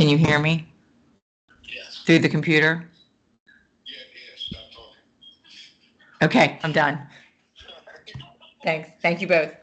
Can you hear me Yes. through the computer? Yes, stop talking. Okay, I'm done. Thanks. Thank you both.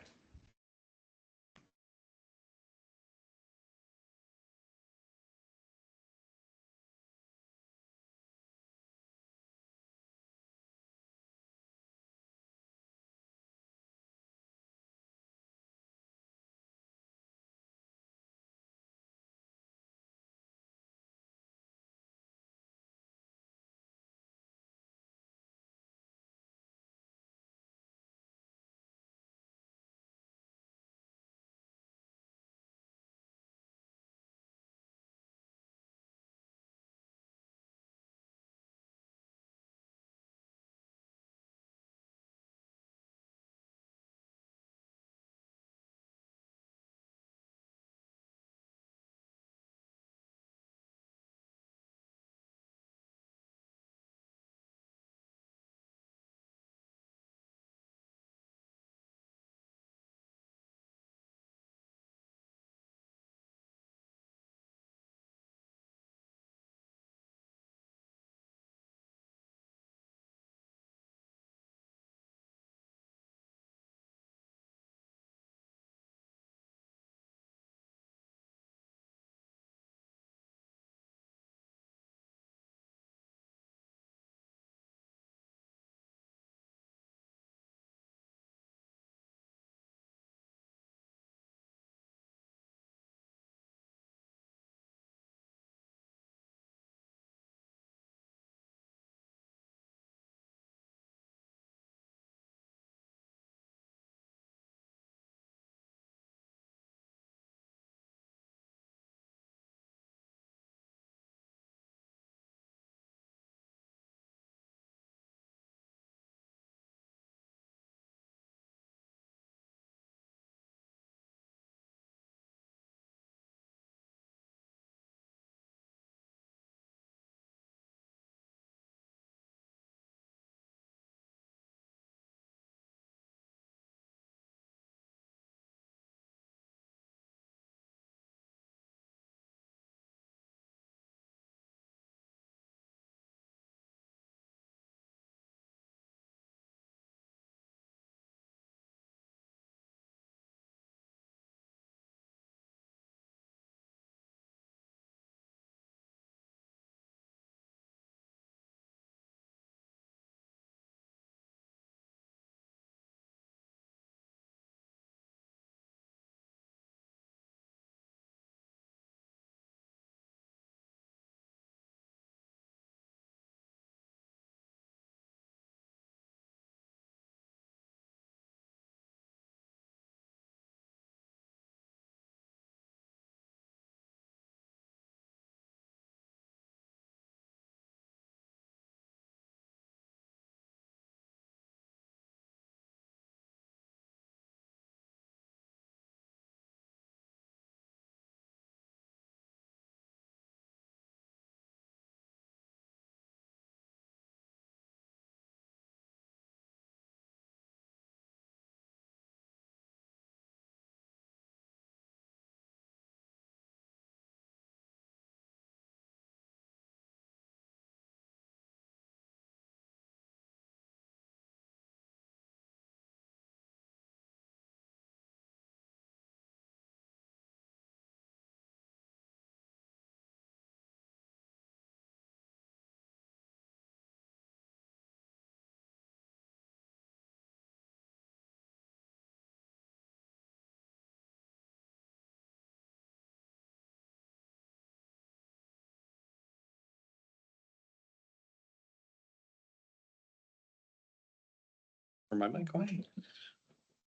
My mic on.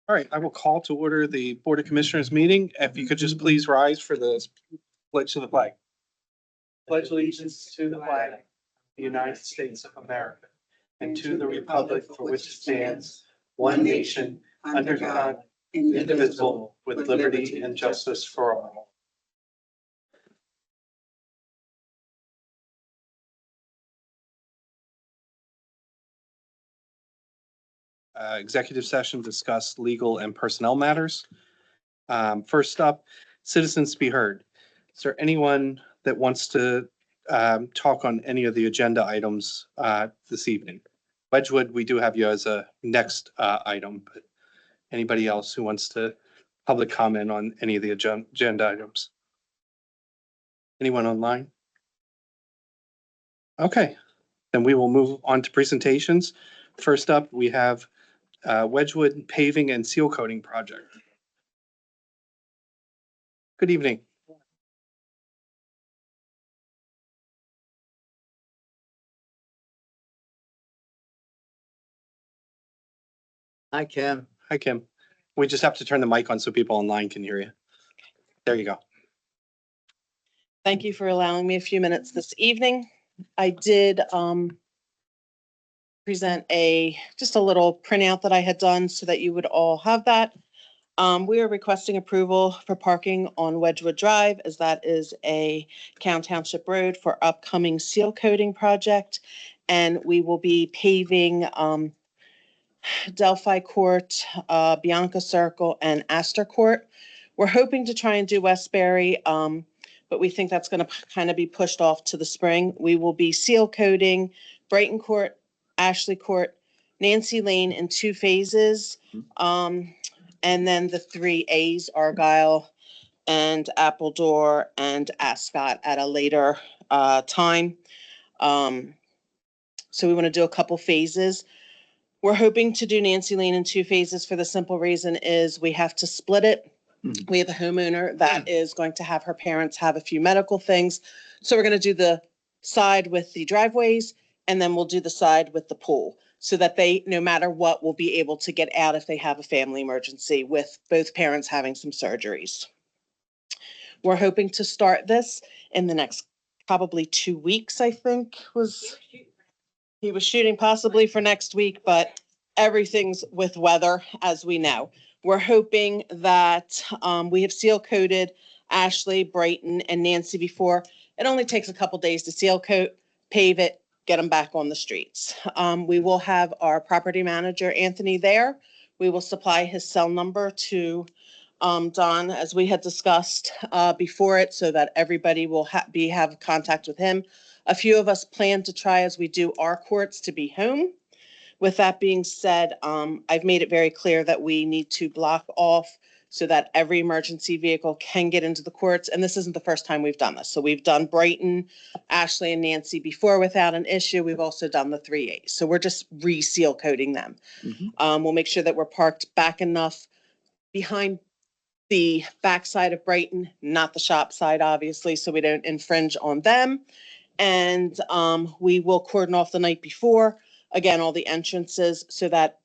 All right, I will call to order the Board of Commissioners meeting. If you could just please rise for the pledge to the flag. Pledge allegiance to the flag of the United States of America and to the republic for which it stands, one nation, under God, indivisible, with liberty and justice for all. Executive session discuss legal and personnel matters. First up, citizens to be heard. Is there anyone that wants to talk on any of the agenda items this evening? Wedgewood, we do have you as a next item, but anybody else who wants to public comment on any of the agenda items? Anyone online? Okay, then we will move on to presentations. First up, we have Wedgewood Paving and Seal Coating Project. Good evening. Hi, Kim. Hi, Kim. We just have to turn the mic on so people online can hear you. There you go. Thank you for allowing me a few minutes this evening. I did present just a little printout that I had done so that you would all have that. We are requesting approval for parking on Wedgewood Drive, as that is a Count Township road for upcoming seal coating project. And we will be paving Delphi Court, Bianca Circle, and Astor Court. We're hoping to try and do Westbury, but we think that's going to kind of be pushed off to the spring. We will be seal coating Brighton Court, Ashley Court, Nancy Lane in 2 phases. And then the 3 A's, Argyle and Appledore and Ascot at a later time. So we want to do a couple phases. We're hoping to do Nancy Lane in 2 phases for the simple reason is we have to split it. We have a homeowner that is going to have her parents have a few medical things. So we're going to do the side with the driveways, and then we'll do the side with the pool so that they, no matter what, will be able to get out if they have a family emergency with both parents having some surgeries. We're hoping to start this in the next probably 2 weeks, I think he was shooting possibly for next week, but everything's with weather, as we know. We're hoping that we have seal coated Ashley, Brighton, and Nancy before. It only takes a couple days to seal coat, pave it, get them back on the streets. We will have our property manager, Anthony, there. We will supply his cell number to Don, as we had discussed before it, so that everybody will have contact with him. A few of us plan to try, as we do our courts, to be home. With that being said, I've made it very clear that we need to block off so that every emergency vehicle can get into the courts. And this isn't the first time we've done this. So we've done Brighton, Ashley, and Nancy before without an issue. We've also done the 3 A's. So we're just re-seal coating them. We'll make sure that we're parked back enough behind the backside of Brighton, not the shop side, obviously, so we don't infringe on them. And we will cordon off the night before. Again, all the entrances so that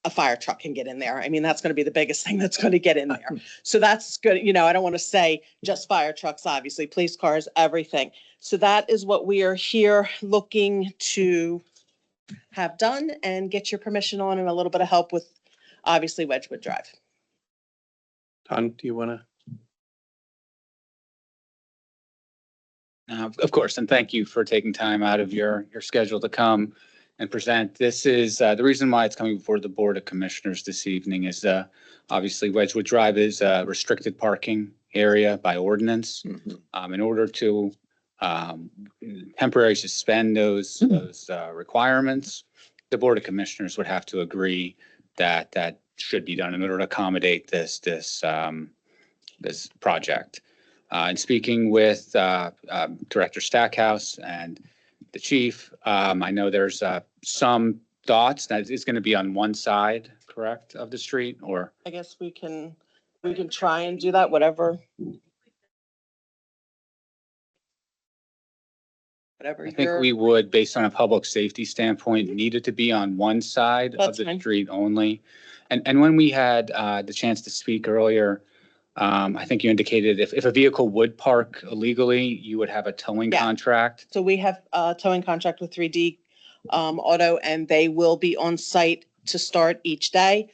a fire truck can get in there. I mean, that's going to be the biggest thing that's going to get in there. So that's good. You know, I don't want to say just fire trucks, obviously, police cars, everything. So that is what we are here looking to have done and get your permission on, and a little bit of help with, obviously, Wedgewood Drive. Don, do you want to? Of course, and thank you for taking time out of your schedule to come and present. This is the reason why it's coming before the Board of Commissioners this evening is obviously Wedgewood Drive is a restricted parking area by ordinance. In order to temporarily suspend those requirements, the Board of Commissioners would have to agree that that should be done in order to accommodate this project. And speaking with Director Stackhouse and the chief, I know there's some thoughts that it's going to be on one side, correct, of the street, or? I guess we can try and do that, whatever. Whatever I think we would, based on a public safety standpoint, need it to be on one side of the street only. And when we had the chance to speak earlier, I think you indicated if a vehicle would park illegally, you would have a towing contract. So we have a towing contract with 3D Auto, and they will be on site to start each day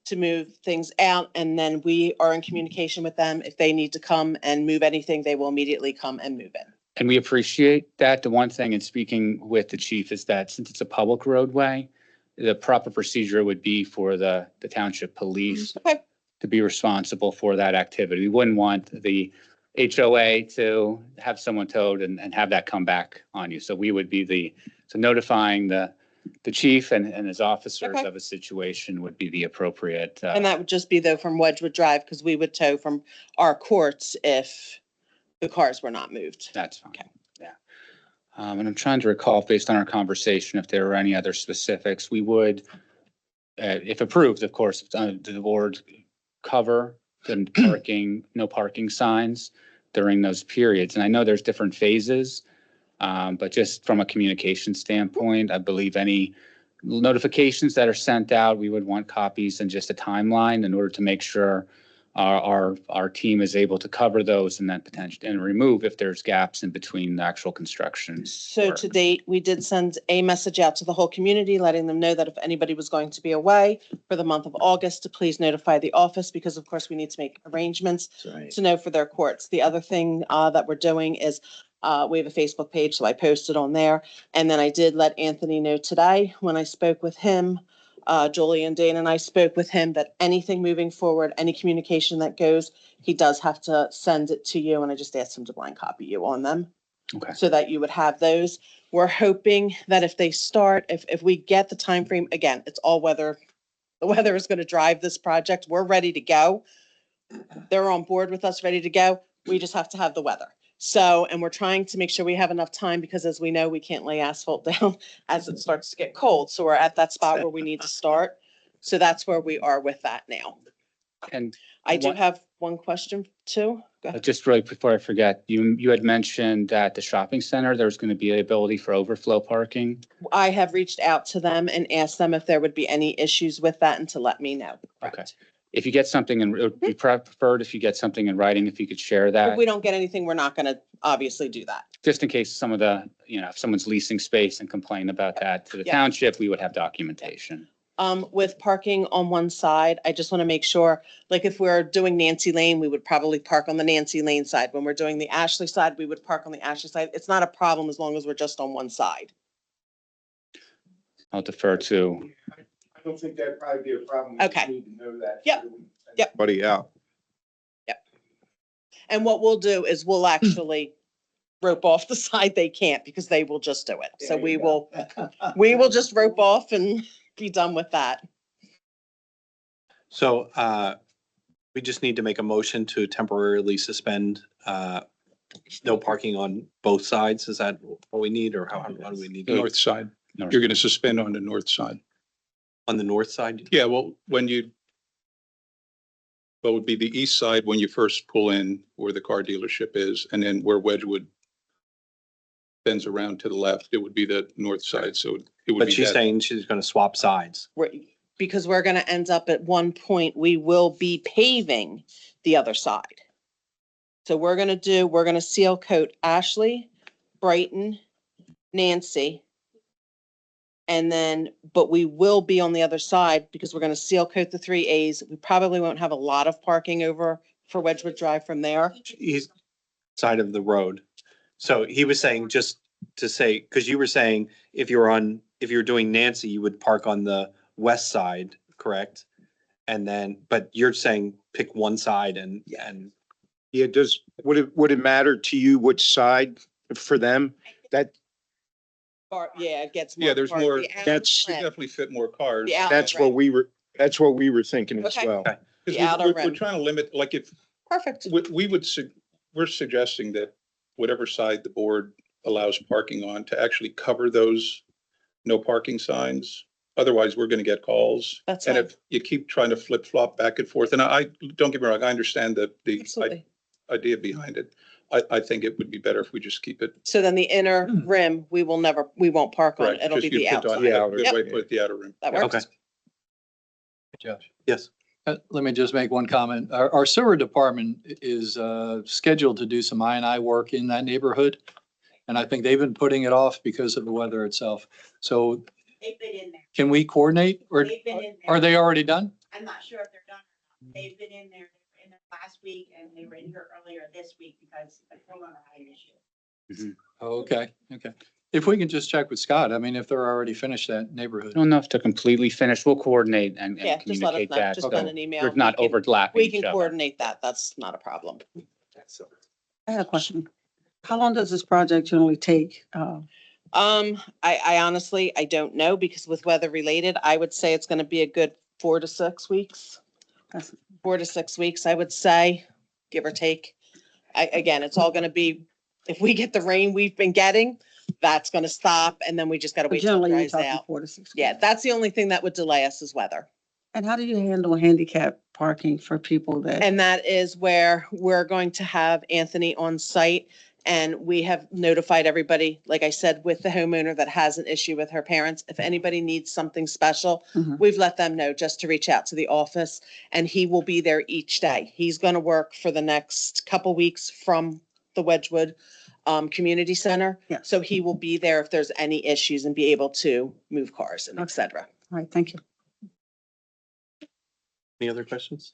to move things out. And then we are in communication with them. If they need to come and move anything, they will immediately come and move it. And we appreciate that. The one thing in speaking with the chief is that since it's a public roadway, the proper procedure would be for the township police to be responsible for that activity. We wouldn't want the HOA to have someone towed and have that come back on you. So we would be so notifying the chief and his officers Okay. of a situation would be the appropriate. And that would just be though from Wedgewood Drive, because we would tow from our courts if the cars were not moved. That's fine. Okay. Yeah. And I'm trying to recall, based on our conversation, if there were any other specifics, we would, if approved, of course, the board cover the no parking signs during those periods. And I know there's different phases, but just from a communication standpoint, I believe any notifications that are sent out, we would want copies and just a timeline in order to make sure our team is able to cover those and then potentially and remove if there's gaps in between the actual construction. So work. to date, we did send a message out to the whole community, letting them know that if anybody was going to be away for the month of August, to please notify the office, because of course we need to make arrangements That's right. to know for their courts. The other thing that we're doing is we have a Facebook page, so I posted on there. And then I did let Anthony know today when I spoke with him, Julie and Dana and I spoke with him, that anything moving forward, any communication that goes, he does have to send it to you. And I just asked him to blind copy you on them. Okay. So that you would have those. We're hoping that if they start, if we get the time frame, again, it's all weather. The weather is going to drive this project. We're ready to go. They're on board with us, ready to go. We just have to have the weather. So, and we're trying to make sure we have enough time, because as we know, we can't lay asphalt down as it starts to get cold. So we're at that spot where we need to start. So that's where we are with that now. And I do One- have one question too. Go ahead. just really before I forget, you had mentioned that the shopping center, there's going to be the ability for overflow parking. I have reached out to them and asked them if there would be any issues with that and to let me know. Okay. If you get something and it would be preferred if you get something in writing, if you could share If that, we don't get anything, we're not going to obviously do that. just in case some of the, if someone's leasing space and complain about that to the Yeah. township, we would have documentation. With parking on one side, I just want to make sure, like if we're doing Nancy Lane, we would probably park on the Nancy Lane side. When we're doing the Ashley side, we would park on the Ashley side. It's not a problem as long as we're just on one side. I'll defer to, I don't think that'd probably be a problem. Okay. We need to know that. Yep. Yep. Buddy out. And what we'll do is we'll actually rope off the side they can't, because they will just do it. So There you we will just rope off and be done with that. So we just need to make a motion to temporarily suspend no parking on both sides. Is that what we need, or how do we need? to- North side. You're going to suspend on the north side. On the north side? Yeah, well, what would be the east side when you first pull in where the car dealership is, and then where Wedgewood bends around to the left, it would be the north side. So it would But be she's that. saying she's going to swap sides. Because we're going to end up at one point, we will be paving the other side. So we're going to seal coat Ashley, Brighton, Nancy. And then, but we will be on the other side because we're going to seal coat the 3As. We probably won't have a lot of parking over for Wedgewood Drive from there. He's side of the road. So he was saying, just to say, because you were saying if you're doing Nancy, you would park on the west side, correct? And then, but you're saying pick one side and Yeah, would it matter to you which side for them? Yeah, it gets. Yeah, there's park- more- the outer That's- You rim. definitely fit more cars. The outer That's rim. what we were thinking as Okay. well. Okay. Because the outer we're rim. trying to limit, like if, Perfect. we're suggesting that whatever side the board allows parking on to actually cover those no parking signs. Otherwise, we're going to get calls. That's And fine. if you keep trying to flip flop back and forth, and I, don't get me wrong, I understand the Absolutely. idea behind it. I think it would be better if we just keep it. So then the inner rim, we won't park on. correct. It'll be Just you the picked on outside. The a outer. Good way to Yep. put the outer rim. That okay, works. Josh, yes. let me just make one comment. Our sewer department is scheduled to do some I&I work in that neighborhood. And I think they've been putting it off because of the weather itself. So They've been in there. can we coordinate, or They've been in there. are they already done? I'm not sure if they're done or not. They've been in there last week and they were in here earlier this week because the homeowner had an issue. Oh, okay, okay. If we can just check with Scott, I mean, if they're already finished that I neighborhood. don't know if to completely finish, we'll coordinate and Yeah, just let us communicate know. that. Just so send an email. We're not We can- overlapping We each can other. coordinate that. That's not a problem. I had a question. How long does this project generally take? I honestly, I don't know because with weather related, I would say it's gonna be a good 4 to 6 weeks. That's- 4 to 6 weeks, I would say, give or take. Again, it's all gonna be, if we get the rain we've been getting, that's gonna stop and then we just gotta But wait till it generally, you're dries talking out. 4 to 6. Yeah, that's the only thing that would delay us is weather. And how do you handle handicap parking for people that? And that is where we're going to have Anthony on site. And we have notified everybody, like I said, with the homeowner that has an issue with her parents. If anybody needs something special, Mhm. we've let them know just to reach out to the office and he will be there each day. He's going to work for the next couple weeks from the Wedgewood Community Center. Yeah. So he will be there if there's any issues and be able to move cars and et cetera. All right, thank you. Any other questions?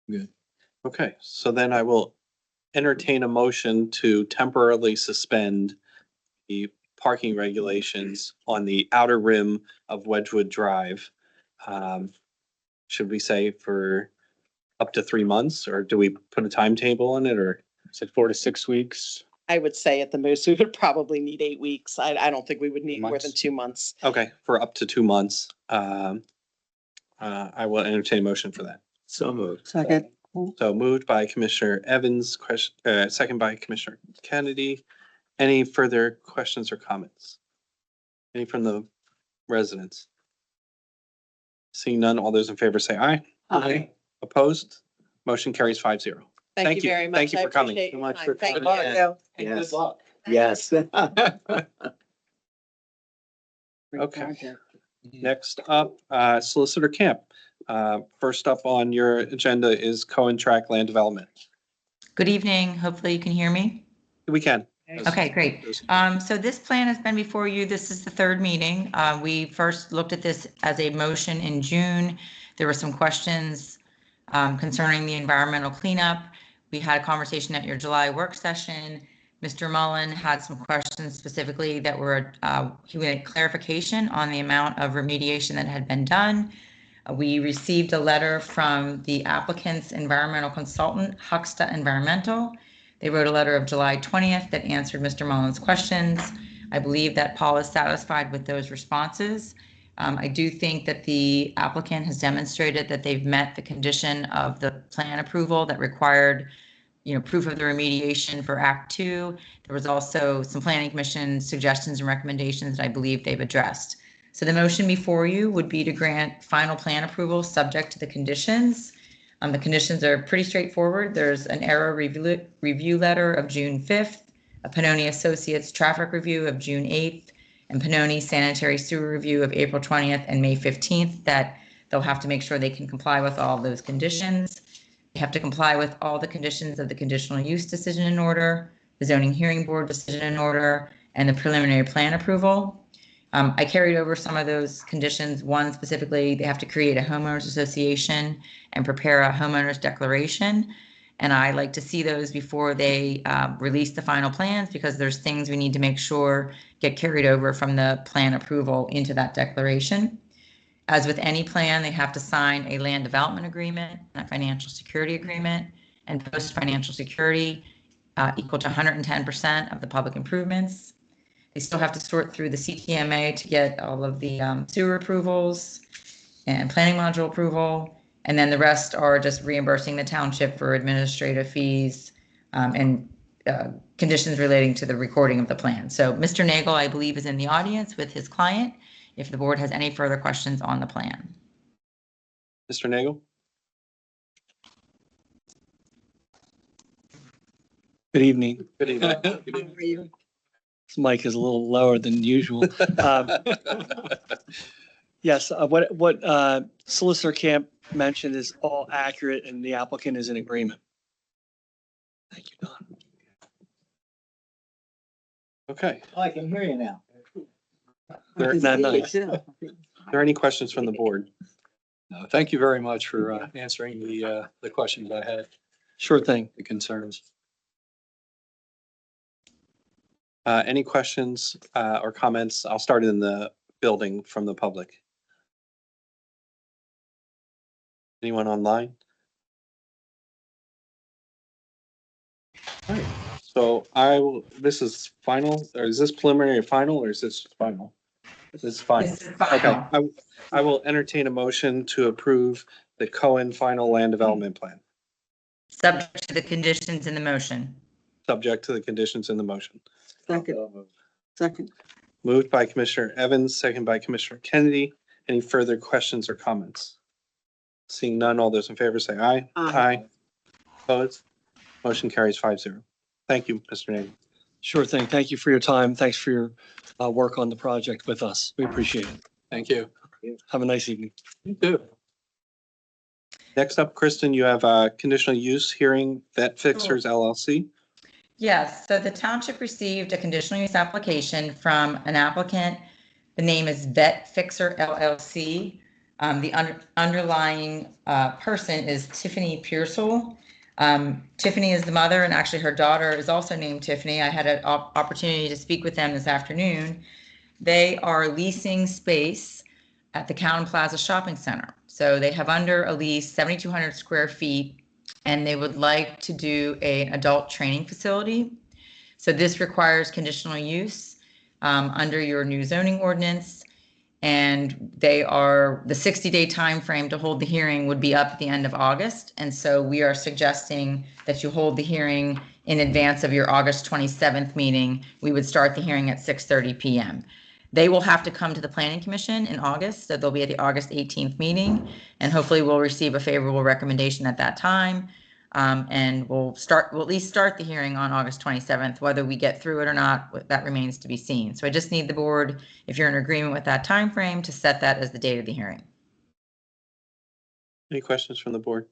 Good. Okay, so then I will entertain a motion to temporarily suspend the parking regulations on the outer rim of Wedgewood Drive. Should we say for up to 3 months, or do we put a timetable on it, or? Said 4 to 6 weeks. I would say at the most, we would probably need 8 weeks. I don't think we would need more than Months. 2 months. Okay, for up to 2 months. I will entertain a motion for that. So moved. Second. So moved by Commissioner Evans, second by Commissioner Kennedy. Any further questions or comments? Any from the residents? Seeing none, all those in favor say aye. Aye. Opposed? Motion carries 5-0. Thank you very much. Thank you I for coming. appreciate So your much time. for Thank coming. you. Yes. luck. Yes. Okay. Next up, Solicitor Camp. First up on your agenda is Cohen Track Land Development. Good evening. Hopefully you can hear me. We can. Okay, great. So this plan has been before you. This is the third meeting. We first looked at this as a motion in June. There were some questions concerning the environmental cleanup. We had a conversation at your July work session. Mr. Mullen had some questions specifically that were, he wanted clarification on the amount of remediation that had been done. We received a letter from the applicant's environmental consultant, Huxta Environmental. They wrote a letter of July 20th that answered Mr. Mullen's questions. I believe that Paul is satisfied with those responses. I do think that the applicant has demonstrated that they've met the condition of the plan approval that required, proof of the remediation for Act 2. There was also some Planning Commission suggestions and recommendations that I believe they've addressed. So the motion before you would be to grant final plan approval subject to the conditions. The conditions are pretty straightforward. There's an error review letter of June 5th, a Pannoni Associates traffic review of June 8th, and Pannoni sanitary sewer review of April 20th and May 15th that they'll have to make sure they can comply with all of those conditions. They have to comply with all the conditions of the conditional use decision in order, the zoning hearing board decision in order, and the preliminary plan approval. I carried over some of those conditions. One specifically, they have to create a homeowners association and prepare a homeowners declaration. And I like to see those before they release the final plans because there's things we need to make sure get carried over from the plan approval into that declaration. As with any plan, they have to sign a land development agreement, a financial security agreement, and post financial security equal to 110% of the public improvements. They still have to sort through the CTMA to get all of the sewer approvals and planning module approval. And then the rest are just reimbursing the township for administrative fees and conditions relating to the recording of the plan. So Mr. Nagel, I believe, is in the audience with his client if the board has any further questions on the plan. Mr. Nagel? Good evening. Good evening. This mic is a little lower than usual. Yes, what Solicitor Camp mentioned is all accurate and the applicant is in agreement. Thank you, Don. Okay. Oh, I can hear you now. There Not nice. are there any questions from the board? No, thank you very much for answering the questions I had, Sure thing. the concerns. Any questions or comments? I'll start in the building from the public. Anyone online? So this is final, or is this preliminary or final, or is this final? This is final. This is Okay, final. I will entertain a motion to approve the Cohen final land development plan, Subject to the conditions in the motion. subject to the conditions in the motion. Second. Moved by Commissioner Evans, second by Commissioner Kennedy. Any further questions or comments? Seeing none, all those in favor say aye. Aye. Opposed? Motion carries 5-0. Thank you, Mr. Nagy. Sure thing. Thank you for your time. Thanks for your work on the project with us. We appreciate it. Thank you. Have a nice evening. You too. Next up, Kristen, you have a conditional use hearing, Vet Fixers LLC. Yes, so the township received a conditional use application from an applicant. The name is Vet Fixer LLC. The underlying person is Tiffany Pearsall. Tiffany is the mother, and actually her daughter is also named Tiffany. I had an opportunity to speak with them this afternoon. They are leasing space at the Cowan Plaza Shopping Center. So they have under a lease 7,200 square feet, and they would like to do an adult training facility. So this requires conditional use under your new zoning ordinance. And the 60-day time frame to hold the hearing would be up at the end of August. And so we are suggesting that you hold the hearing in advance of your August 27th meeting. We would start the hearing at 6:30 p.m. They will have to come to the Planning Commission in August, so they'll be at the August 18th meeting, and hopefully we'll receive a favorable recommendation at that time. And we'll at least start the hearing on August 27th. Whether we get through it or not, that remains to be seen. So I just need the board, if you're in agreement with that time frame, to set that as the date of the hearing. Any questions from the board?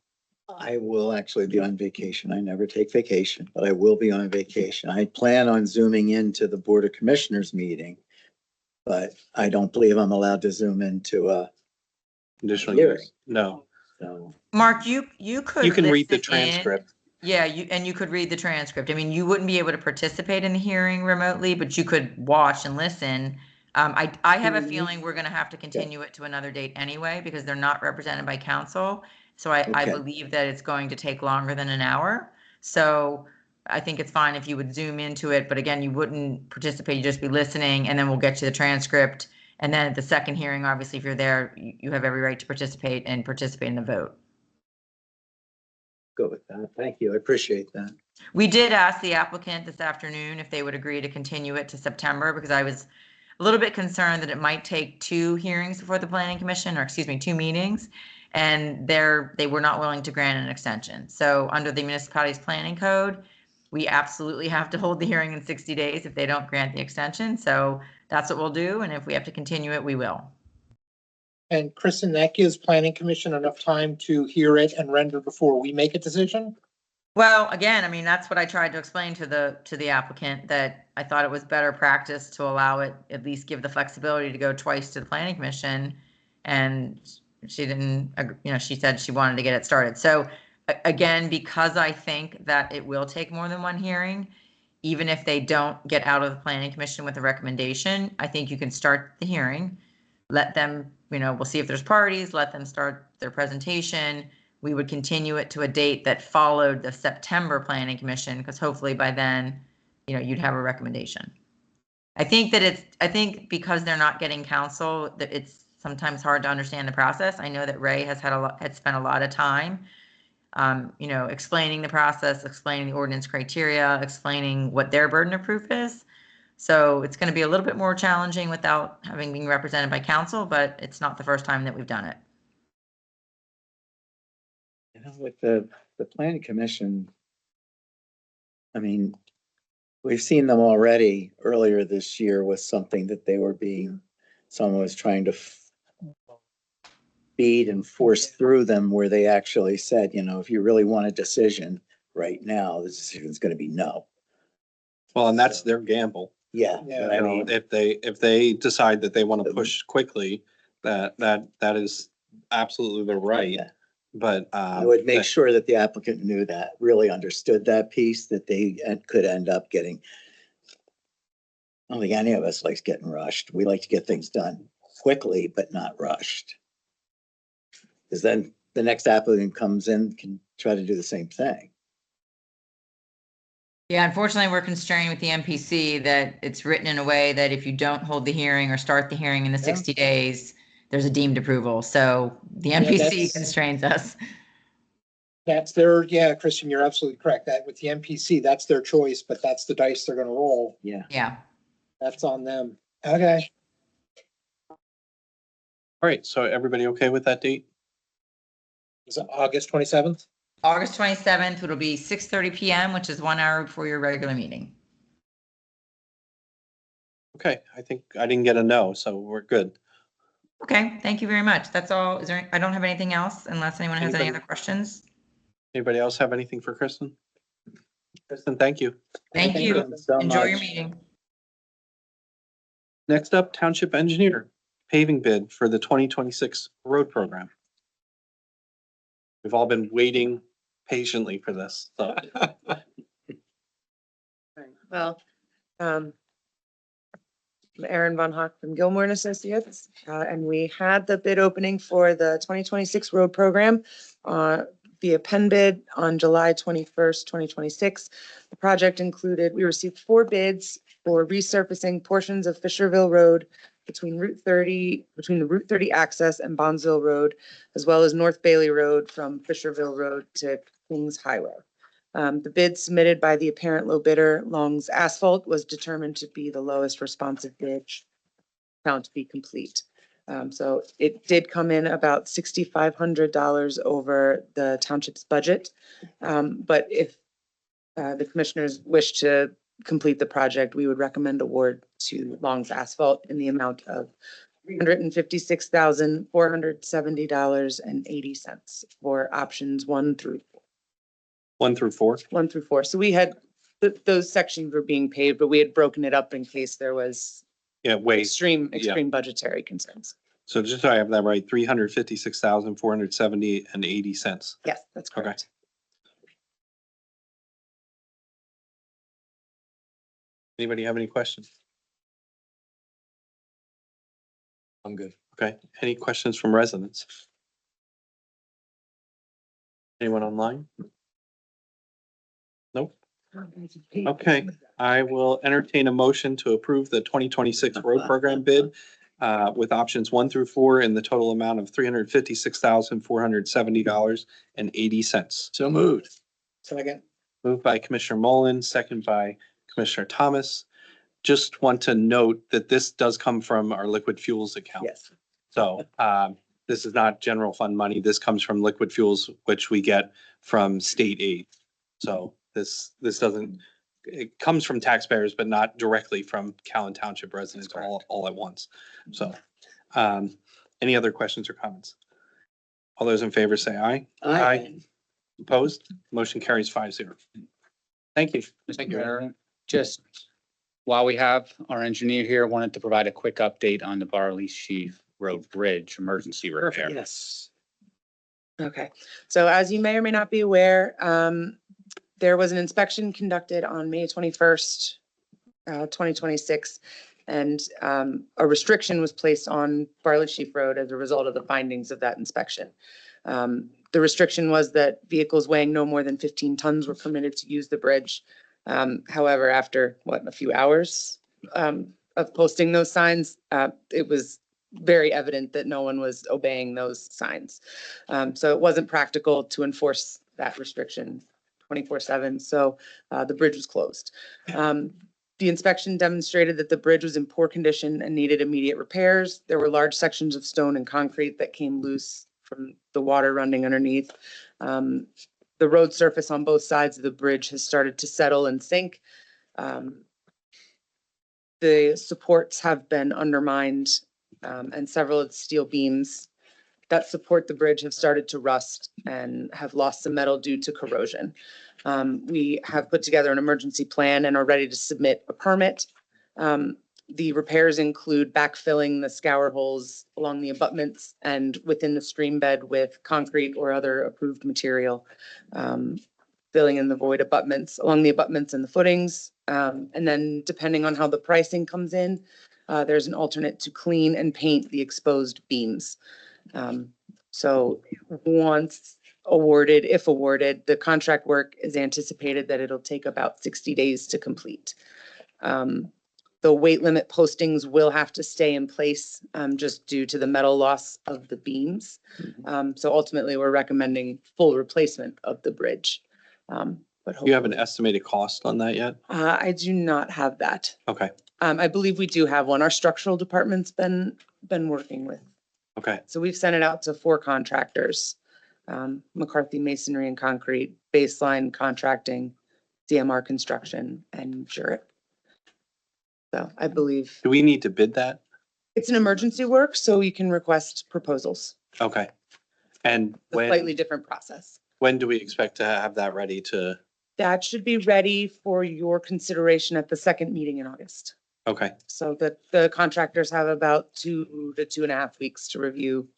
I will actually be on vacation. I never take vacation, but I will be on vacation. I plan on zooming into the Board of Commissioners meeting, but I don't believe I'm allowed to zoom into a Conditional hearing. use? No. So Mark, you could You can read the listen in. transcript. Yeah, you could read the transcript. I mean, you wouldn't be able to participate in the hearing remotely, but you could watch and listen. I have a feeling we're going to have to continue it to another date anyway, because they're not represented by council. So I Okay. believe that it's going to take longer than an hour. So I think it's fine if you would zoom into it, but again, you wouldn't participate, you'd just be listening, and then we'll get to the transcript. And then at the second hearing, obviously, if you're there, you have every right to participate in the vote. go with that. Thank you. I appreciate that. We did ask the applicant this afternoon if they would agree to continue it to September, because I was a little bit concerned that it might take 2 hearings before the Planning Commission, or excuse me, 2 meetings, and they were not willing to grant an extension. So under the municipality's planning code, we absolutely have to hold the hearing in 60 days if they don't grant the extension. So that's what we'll do, and if we have to continue it, we will. And Kristen, that gives Planning Commission enough time to hear it and render before we make a decision? Well, again, I mean, that's what I tried to explain to the applicant, that I thought it was better practice to allow it, at least give the flexibility to go twice to the Planning Commission. And she didn't, she said she wanted to get it started. So again, because I think that it will take more than 1 hearing, even if they don't get out of the Planning Commission with a recommendation, I think you can start the hearing, let them, we'll see if there's parties, let them start their presentation. We would continue it to a date that followed the September Planning Commission, because hopefully by then, you'd have a recommendation. I think because they're not getting counsel, that it's sometimes hard to understand the process. I know that Ray had spent a lot of time, explaining the process, explaining the ordinance criteria, explaining what their burden of proof is. So it's going to be a little bit more challenging without having been represented by counsel, but it's not the first time that we've done it. With the Planning Commission, I mean, we've seen them already earlier this year with something that someone was trying to feed and force through them, where they actually said, if you really want a decision right now, the decision is going to be no. Well, and that's their gamble. Yeah. Yeah. But I mean, If they decide that they want to push quickly, that is absolutely their right. yeah. But I would make sure that the applicant knew that, really understood that piece, that they could end up getting. I don't think any of us likes getting rushed. We like to get things done quickly, but not rushed. Because then the next applicant comes in, can try to do the same thing. Yeah, unfortunately, we're constrained with the MPC that it's written in a way that if you don't hold the hearing or start the hearing in the 60 days, there's a deemed approval. So the MPC that's- constrains us. That's their, yeah, Christian, you're absolutely correct. That with the MPC, that's their choice, but that's the dice they're gonna roll. Yeah. That's on them. Okay. All right, so everybody okay with that date? Is it August 27th? August 27th, it'll be 6:30 PM, which is 1 hour before your regular meeting. Okay, I think I didn't get a no, so we're good. Okay, thank you very much. That's all. Is there, I don't have anything else unless anyone has any Anybody? other questions. Anybody else have anything for Kristen? Kristen, thank you. Thank you. so Enjoy your much. meeting. Next up, Township Engineer, paving bid for the 2026 road program. We've all been waiting patiently for this, so. Well, I'm Erin Von Hock from Gilmore and Associates, and we had the bid opening for the 2026 road program via pen bid on July 21st, 2026. The project included, we received 4 bids for resurfacing portions of Fisherville Road between the Route 30 access and Bondsville Road, as well as North Bailey Road from Fisherville Road to Kings Highway. The bid submitted by the apparent low bidder, Long's Asphalt, was determined to be the lowest responsive bid found to be complete. So it did come in about $6,500 over the township's budget. But if the commissioners wish to complete the project, we would recommend award to Long's Asphalt in the amount of $356,470.80 for options 1 through 4. 1 through 4? 1 through 4. So we had, those sections were being paved, but we had broken it up in case there was Yeah, wait, extreme yeah. budgetary concerns. So just so I have that right, 356,470.80. Yes, that's correct. Anybody have any questions? I'm good. Okay, any questions from residents? Anyone online? Nope. Okay, I will entertain a motion to approve the 2026 road program bid with options 1 through 4 in the total amount of $356,470.80. So moved. Second. Moved by Commissioner Mullen, second by Commissioner Thomas. Just want to note that this does come from our liquid fuels account. Yes. So this is not general fund money. This comes from liquid fuels, which we get from state aid. So this doesn't, it comes from taxpayers, but not directly from Callan Township residents all at once. So any other questions or comments? All those in favor say aye. Aye. Opposed? Motion carries 5-0. Thank you. Thank you, Aaron. Just while we have our engineer here, wanted to provide a quick update on the Barley Sheaf Road Bridge emergency repair. Yes. Okay, so as you may or may not be aware, there was an inspection conducted on May 21st, 2026, and a restriction was placed on Barley Sheaf Road as a result of the findings of that inspection. The restriction was that vehicles weighing no more than 15 tons were permitted to use the bridge. However, after a few hours of posting those signs, it was very evident that no one was obeying those signs. So it wasn't practical to enforce that restriction 24/7. So the bridge was closed. The inspection demonstrated that the bridge was in poor condition and needed immediate repairs. There were large sections of stone and concrete that came loose from the water running underneath. The road surface on both sides of the bridge has started to settle and sink. The supports have been undermined, and several of the steel beams that support the bridge have started to rust and have lost some metal due to corrosion. We have put together an emergency plan and are ready to submit a permit. The repairs include backfilling the scour holes along the abutments and within the stream bed with concrete or other approved material, filling in the void abutments along the abutments and the footings. And then depending on how the pricing comes in, there's an alternate to clean and paint the exposed beams. So once awarded, if awarded, the contract work is anticipated that it'll take about 60 days to complete. The weight limit postings will have to stay in place just due to the metal loss of the beams. So ultimately, we're recommending full replacement of the bridge. But Do you have an hopefully- estimated cost on that yet? I do not have that. Okay, I believe we do have one. Our structural department's been working with. okay, So we've sent it out to 4 contractors. McCarthy Masonry and Concrete, Baseline Contracting, DMR Construction, and Jurek. So I believe do we need to bid that? it's an emergency work, so you can request proposals. Okay. And A slightly different process. when do we expect to have that ready to, That should be ready for your consideration at the second meeting in August. okay, So the contractors have about 2 to 2.5 weeks to review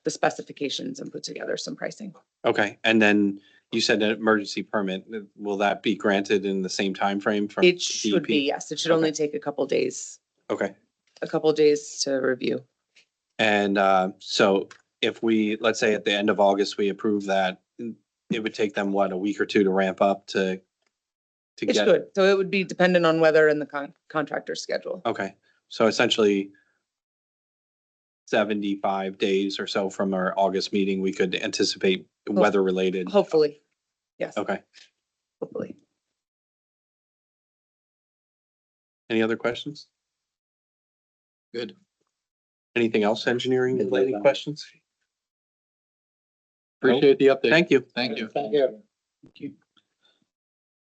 the specifications and put together some pricing. okay. And then you said an emergency permit, will that be granted in the same time frame from? It should be, DEP? yes. It should only take a couple days Okay. to review. And so if we, let's say at the end of August, we approve that, it would take them, what, a week or two to ramp up to It get? should. So it would be dependent on weather and the contractor's schedule. Okay, so essentially 75 days or so from our August meeting, we could anticipate weather related. Hopefully, yes, Okay, hopefully. any other questions? Good. Anything else engineering related questions? Appreciate the update. Thank you. Thank you. Thank you.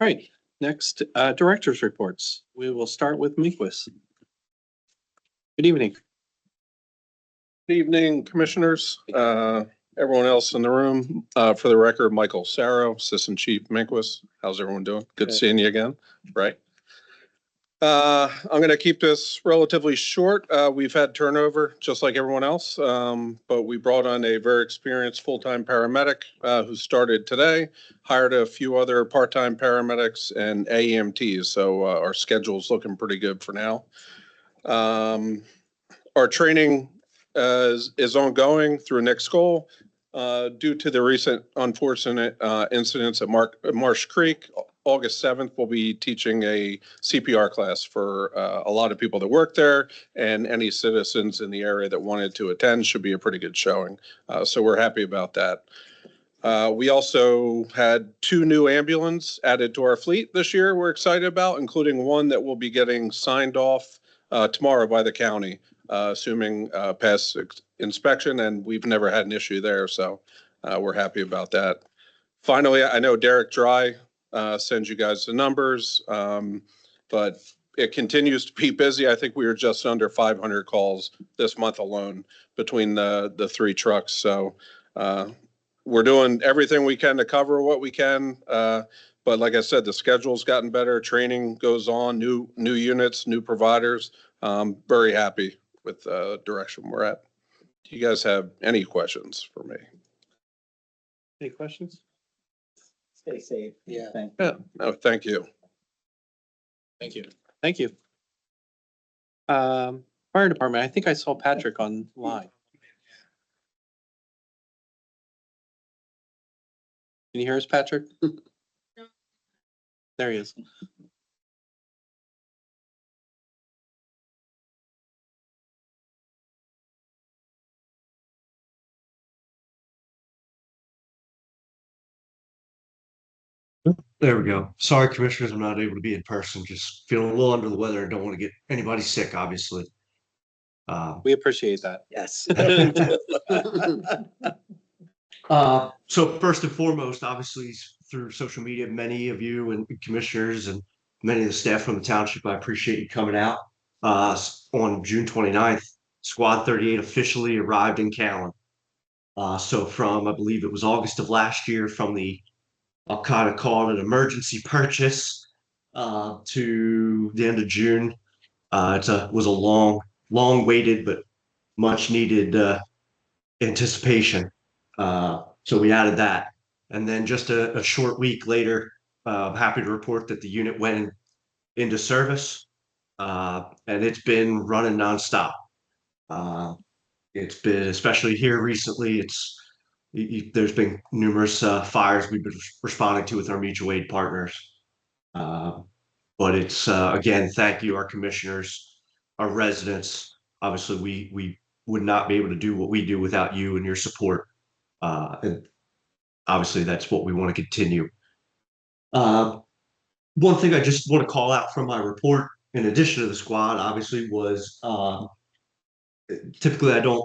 All right, next, directors reports. We will start with Mequist. Good evening. Good evening, commissioners, everyone else in the room. For the record, Michael Sarro, Assistant Chief Minquist. How's everyone doing? Good seeing you again, right? I'm gonna keep this relatively short. We've had turnover, just like everyone else. But we brought on a very experienced full-time paramedic, who started today, hired a few other part-time paramedics and AEMTs. So, our schedule's looking pretty good for now. Our training is ongoing through Nick's goal. Due to the recent unfortunate incidents at Marsh Creek, August 7th, we'll be teaching a CPR class for a lot of people that work there, and any citizens in the area that wanted to attend. Should be a pretty good showing. So we're happy about that. We also had 2 new ambulances added to our fleet this year we're excited about, including one that will be getting signed off tomorrow by the county, assuming pass inspection, and we've never had an issue there, so we're happy about that. Finally, I know Derek Dry sends you guys the numbers, but it continues to be busy. I think we were just under 500 calls this month alone between the 3 trucks, so we're doing everything we can to cover what we can. But like I said, the schedule's gotten better, training goes on, new units, new providers. Very happy with the direction we're at. Do you guys have any questions for me? Any questions? Stay safe. Yeah. No, thank you. Thank you. Thank you. Fire department, I think I saw Patrick online. Can you hear us, Patrick? There he is. There we go. Sorry, commissioners, I'm not able to be in person. Just feeling a little under the weather. I don't want to get anybody sick, obviously. We appreciate that. Yes. So first and foremost, obviously through social media, many of you and commissioners and many of the staff from the township, I appreciate you coming out. On June 29th, Squad 38 officially arrived in Callan. So from, I believe it was August of last year, from the, I'll kind of call it an emergency purchase, to the end of June. It was a long waited, but much needed anticipation. So we added that. And then just a short week later, I'm happy to report that the unit went into service, and it's been running nonstop. It's been, especially here recently, it's There's been numerous fires we've been responding to with our mutual aid partners. But it's, again, thank you, our commissioners, our residents. Obviously, we would not be able to do what we do without you and your support. And obviously, that's what we want to continue. One thing I just want to call out from my report, in addition to the squad, obviously, was typically I don't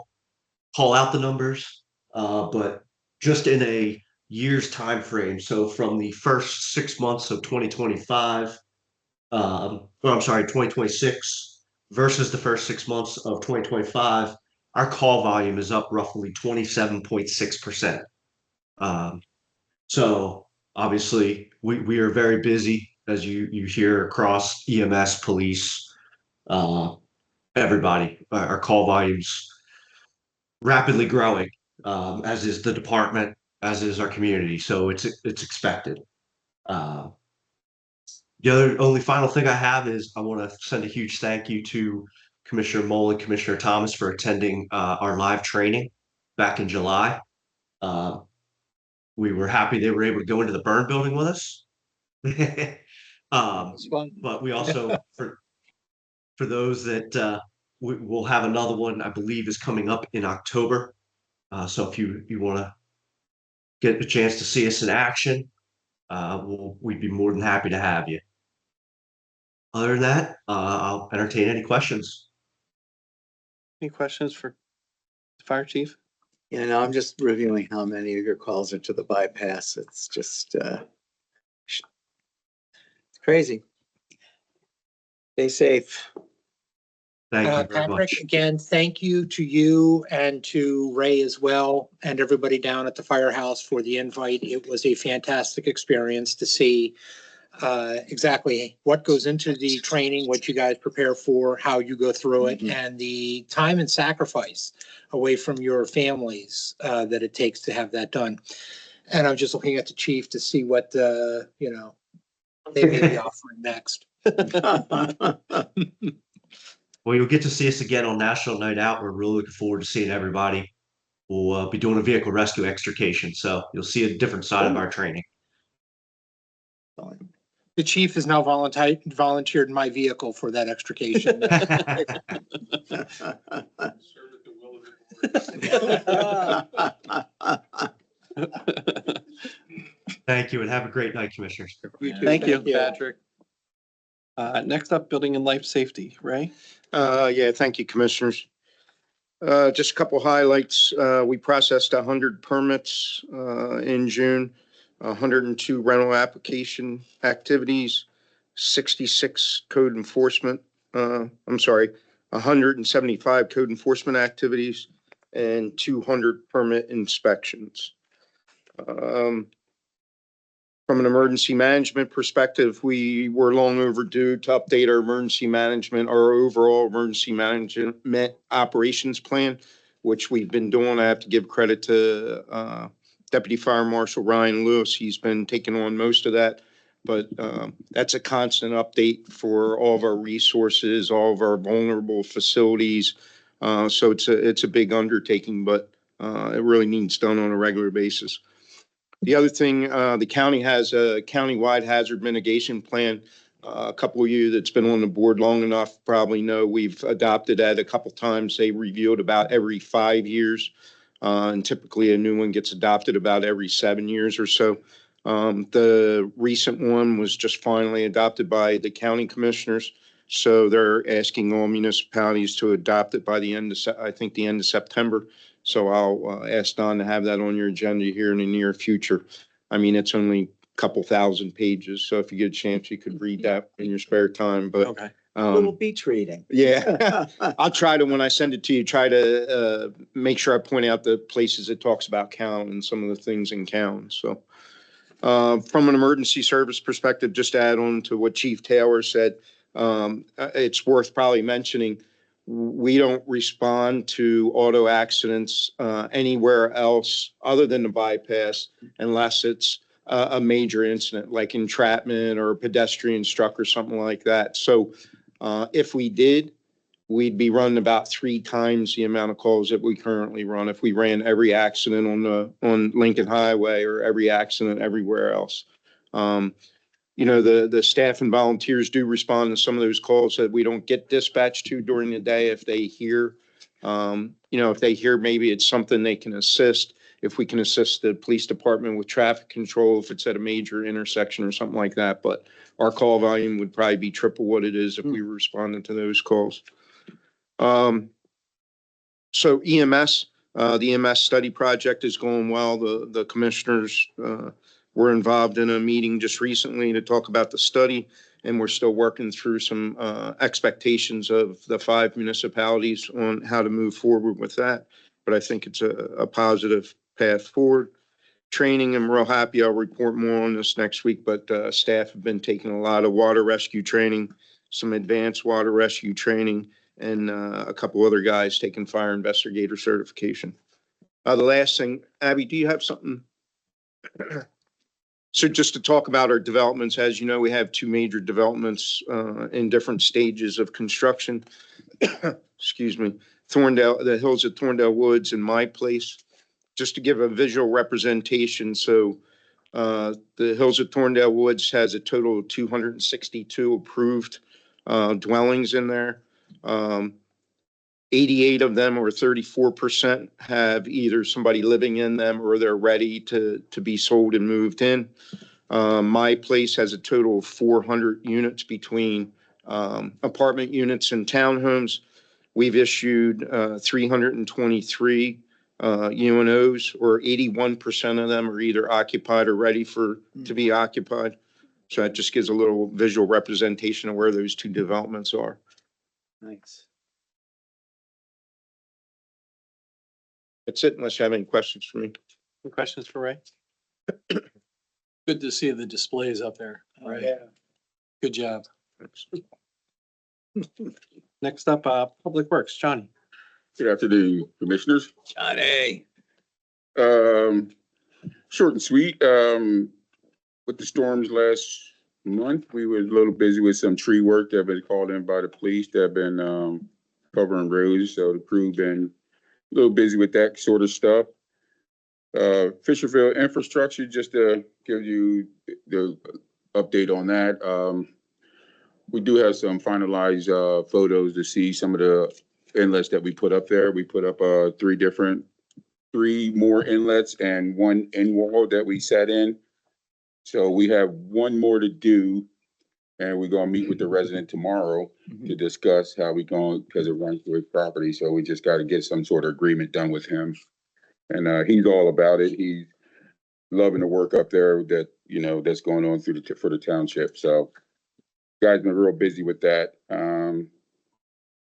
call out the numbers, but just in a year's time frame. So from the first 6 months of 2025, 2026 versus the first 6 months of 2025, our call volume is up roughly 27.6%. So obviously we are very busy, as you hear across EMS, police, everybody. Our call volumes rapidly growing, as is the department, as is our community. So it's expected. The only final thing I have is I want to send a huge thank you to Commissioner Mole and Commissioner Thomas for attending our live training back in July. We were happy they were able to go into the burn building with us. But we also, for those that we'll have another one, I believe is coming up in October. So if you want to get a chance to see us in action, we'd be more than happy to have you. Other than that, I'll entertain any questions. Any questions for the fire chief? Yeah, no, I'm just reviewing how many of your calls are to the bypass. It's just it's crazy. Stay safe. Thank you very Patrick, much. again, thank you to you and to Ray as well, and everybody down at the firehouse for the invite. It was a fantastic experience to see exactly what goes into the training, what you guys prepare for, how you go through it, and the time and sacrifice away from your families that it takes to have that done. And I'm just looking at the chief to see what they may be offering next. Well, you'll get to see us again on National Night Out. We're really looking forward to seeing everybody. We'll be doing a vehicle rescue extrication, so you'll see a different side of our training. The chief has now volunteered my vehicle for that extrication. Thank you, and have a great night, Commissioners. Thank you, Patrick. Next up, building and life safety, Ray? Yeah, thank you, Commissioners. Just a couple highlights. We processed 100 permits in June, 102 rental application activities, 66 code enforcement, 175 code enforcement activities, and 200 permit inspections. From an emergency management perspective, we were long overdue to update our emergency management, our overall emergency management operations plan, which we've been doing. I have to give credit to Deputy Fire Marshal Ryan Lewis. He's been taking on most of that, but that's a constant update for all of our resources, all of our vulnerable facilities. So it's a big undertaking, but it really needs done on a regular basis. The other thing, the county has a countywide hazard mitigation plan. A couple of you that's been on the board long enough probably know we've adopted that a couple times. They review it about every 5 years. And typically a new one gets adopted about every 7 years or so. The recent one was just finally adopted by the county commissioners. So they're asking all municipalities to adopt it by the end of, I think, the end of September. So I'll ask Don to have that on your agenda here in the near future. I mean, it's only a couple thousand pages. So if you get a chance, you could read that in your spare time, but. Okay. Little beach reading. Yeah, I'll try to, when I send it to you, try to make sure I point out the places it talks about Cowan and some of the things in Cowan. So from an emergency service perspective, just to add on to what Chief Taylor said, it's worth probably mentioning, we don't respond to auto accidents anywhere else other than the bypass unless it's a major incident like entrapment or a pedestrian struck or something like that. So if we did, we'd be running about 3 times the amount of calls that we currently run if we ran every accident on Lincoln Highway or every accident everywhere else. You know, the staff and volunteers do respond to some of those calls that we don't get dispatched to during the day if they hear, if they hear maybe it's something they can assist. If we can assist the police department with traffic control, if it's at a major intersection or something like that. But our call volume would probably be triple what it is if we were responding to those calls. So EMS, the EMS study project is going well. The commissioners were involved in a meeting just recently to talk about the study, and we're still working through some expectations of the 5 municipalities on how to move forward with that. But I think it's a positive path forward. Training, I'm real happy. I'll report more on this next week, but staff have been taking a lot of water rescue training, some advanced water rescue training, and a couple other guys taking fire investigator certification. The last thing, Abby, do you have something? So just to talk about our developments, as you know, we have 2 major developments in different stages of construction. Excuse me, the Hills at Thorndale Woods and My Place. Just to give a visual representation, so the Hills at Thorndale Woods has a total of 262 approved dwellings in there. 88 of them, or 34%, have either somebody living in them or they're ready to be sold and moved in. My Place has a total of 400 units between apartment units and townhomes. We've issued 323 UNOs, or 81% of them are either occupied or ready to be occupied. So that just gives a little visual representation of where those 2 developments are. Thanks. That's it, unless you have any questions for me. Any questions for Ray? Good to see the displays up there. Right. Yeah. Good job. Next up, Public Works, Johnny. Good afternoon, commissioners. Johnny. Short and sweet. With the storms last month, we were a little busy with some tree work that have been called in by the police that have been covering roads. So the crew been a little busy with that sort of stuff. Fisherville infrastructure, just to give you the update on that. We do have some finalized photos to see some of the inlets that we put up there. We put up 3 more inlets and 1 in wall that we set in. So we have 1 more to do, and we're gonna meet with the resident tomorrow to discuss how we going, because it runs through his property. So we just got to get some sort of agreement done with him, and he's all about it. He's loving the work up there that that's going on through for the township. So guys been real busy with that.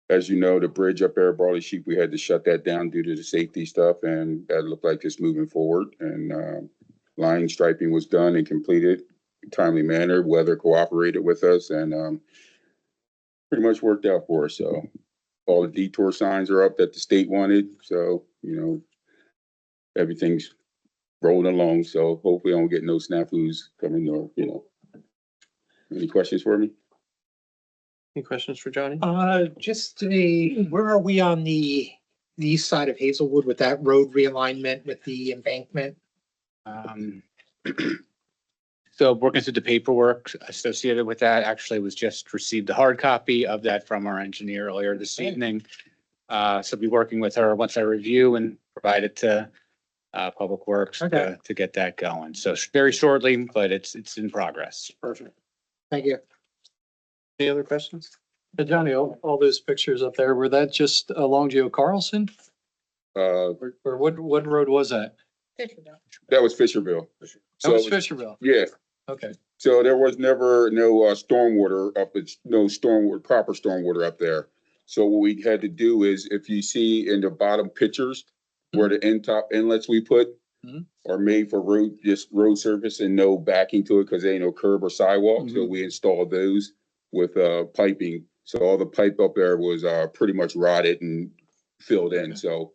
As you know, the bridge up there at Barley Sheep, we had to shut that down due to the safety stuff, and that looked like it's moving forward. And line striping was done and completed in a timely manner. Weather cooperated with us, and pretty much worked out for us. So all the detour signs are up that the state wanted. So, everything's rolling along. So hopefully I don't get no snafus coming or, Any questions for me? Any questions for Johnny? Where are we on the east side of Hazelwood with that road realignment with the embankment? So working through the paperwork associated with that, actually was just received a hard copy of that from our engineer earlier this evening. So be working with her once I review and provide it to Public Works to get that going. So very shortly, but it's in progress. Perfect. Thank you. Any other questions? Johnny, all those pictures up there, were that just along Geo Carlson? Or what road was that? That was Fisherville. That was Fisherville. Yeah. Okay. So there was never no stormwater proper stormwater up there. So what we had to do is, if you see in the bottom pictures where the top inlets we put are made for road surface and no backing to it because there ain't no curb or sidewalk. So we installed those with piping. So all the pipe up there was pretty much rotted and filled in. So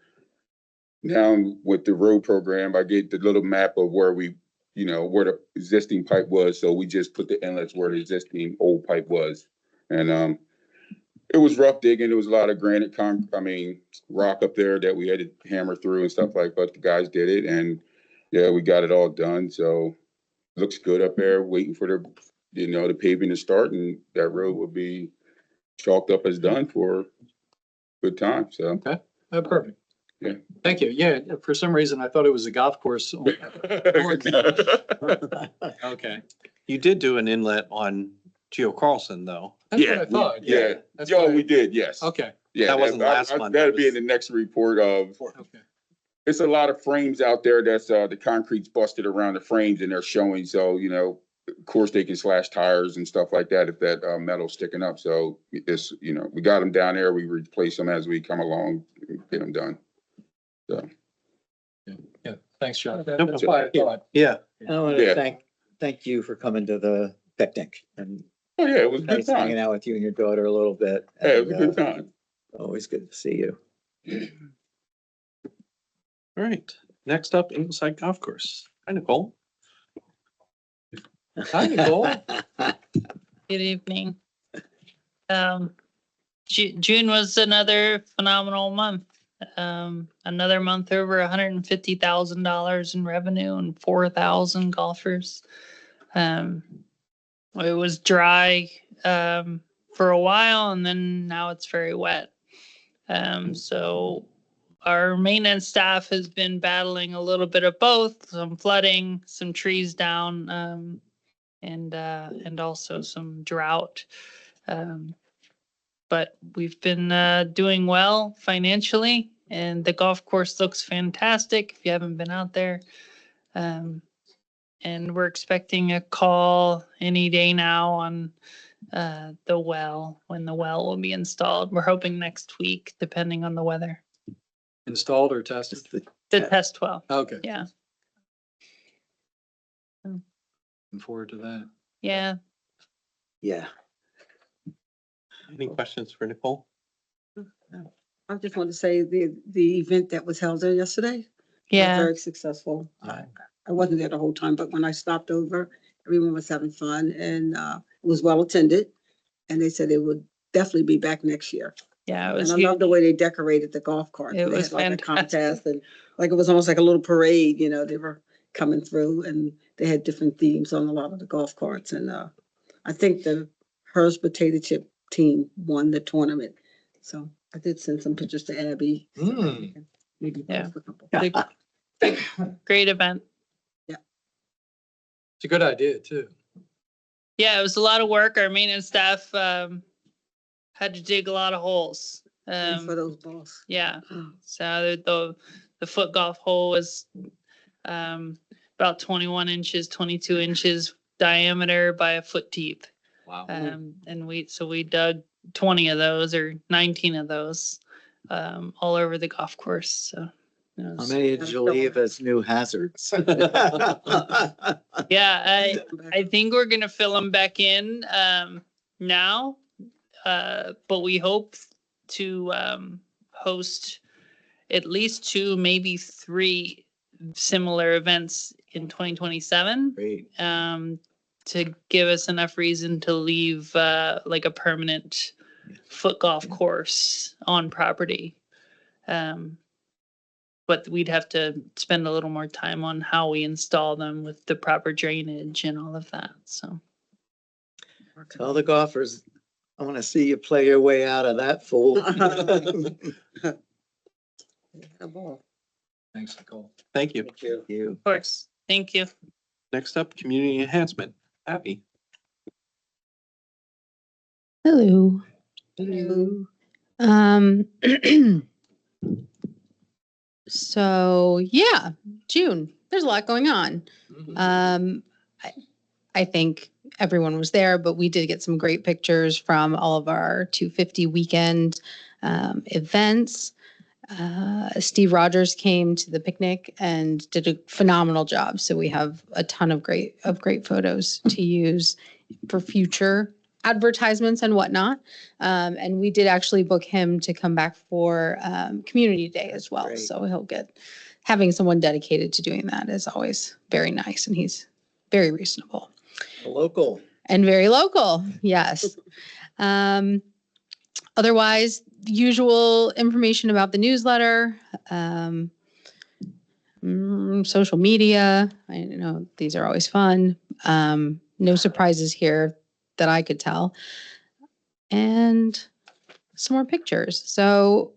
now with the road program, I get the little map of where where the existing pipe was. So we just put the inlets where the existing old pipe was. And It was rough digging. There was a lot of rock up there that we had to hammer through and stuff but the guys did it, and yeah, we got it all done. So it looks good up there, waiting for the paving to start, and that road will be chalked up as done for a good time, so. Okay, perfect. Yeah. Thank you. Yeah, for some reason, I thought it was a golf course. Okay. You did do an inlet on Geo Carlson, though. That's what I thought. Yeah, That's yeah, what I- we did, yes. Okay. Yeah, That wasn't last month. That'd be in the next report of, Okay. it's a lot of frames out there that's, the concrete's busted around the frames and they're showing, so, of course they can slash tires and stuff like that if that, metal's sticking up. So it's, we got them down there, we replace them as we come along, get them done. So. Yeah, thanks, John. Nope. That's why I thought. Yeah. I want Yeah. to thank you for coming to the picnic and Oh, yeah, it was a good nice hanging time. out with you and your daughter a little bit. Yeah, it was a And, good time. Always good to see you. All right. Next up, Ingleside Golf Course. Hi, Nicole. Hi, Nicole. Good evening. June was another phenomenal month. Another month over $150,000 in revenue and 4,000 golfers. It was dry for a while, and then now it's very wet. So our maintenance staff has been battling a little bit of both, some flooding, some trees down, and also some drought. But we've been doing well financially, and the golf course looks fantastic if you haven't been out there. And we're expecting a call any day now on the well, when the well will be installed. We're hoping next week, depending on the weather. Installed or tested? The test well, Okay. yeah. Looking forward to that. Yeah. Yeah. Any questions for Nicole? I just want to say the event that was held there yesterday. was Yeah. Very successful. I wasn't there the whole time, but when I stopped over, everyone was having fun and it was well attended. And they said they would definitely be back next year. Yeah, it And was I love huge. the way they decorated the golf cart. It They was had like a fantastic. contest and like it was almost like a little parade, they were coming through and they had different themes on a lot of the golf carts. And I think the Hers Potato Chip team won the tournament. So I did send some pictures to Abby. Maybe Yeah. post a couple. Great event. It's a good idea too. Yeah, it was a lot of work. Our maintenance staff had to dig a lot of holes. For those balls. Yeah, so the foot golf hole was about 21 inches, 22 inches diameter by a foot deep. Wow. And we dug 20 of those or 19 of those all over the golf course. So it How was- many did you leave as new hazards? yeah, I think we're gonna fill them back in now, but we hope to host at least 2, maybe 3 similar events in 2027. Great. To give us enough reason to leave like a permanent foot golf course on property. But we'd have to spend a little more time on how we install them with the proper drainage and all of that. So Tell the golfers, I want to see you play your way out of that fool. A ball. Thanks, Nicole. Thank you. Thank you. of course, thank you. Next up, community enhancement. Abby. Hello. Hello. So yeah, June, there's a lot going on. I think everyone was there, but we did get some great pictures from all of our 250 weekend events. Steve Rogers came to the picnic and did a phenomenal job. So we have a ton of great photos to use for future advertisements and whatnot. And we did actually book him to come back for Community Day as well. Great. So he'll having someone dedicated to doing that is always very nice. And he's very reasonable. Local. And very local, yes. Otherwise, usual information about the newsletter, social media. I know these are always fun. No surprises here that I could tell. And some more pictures. So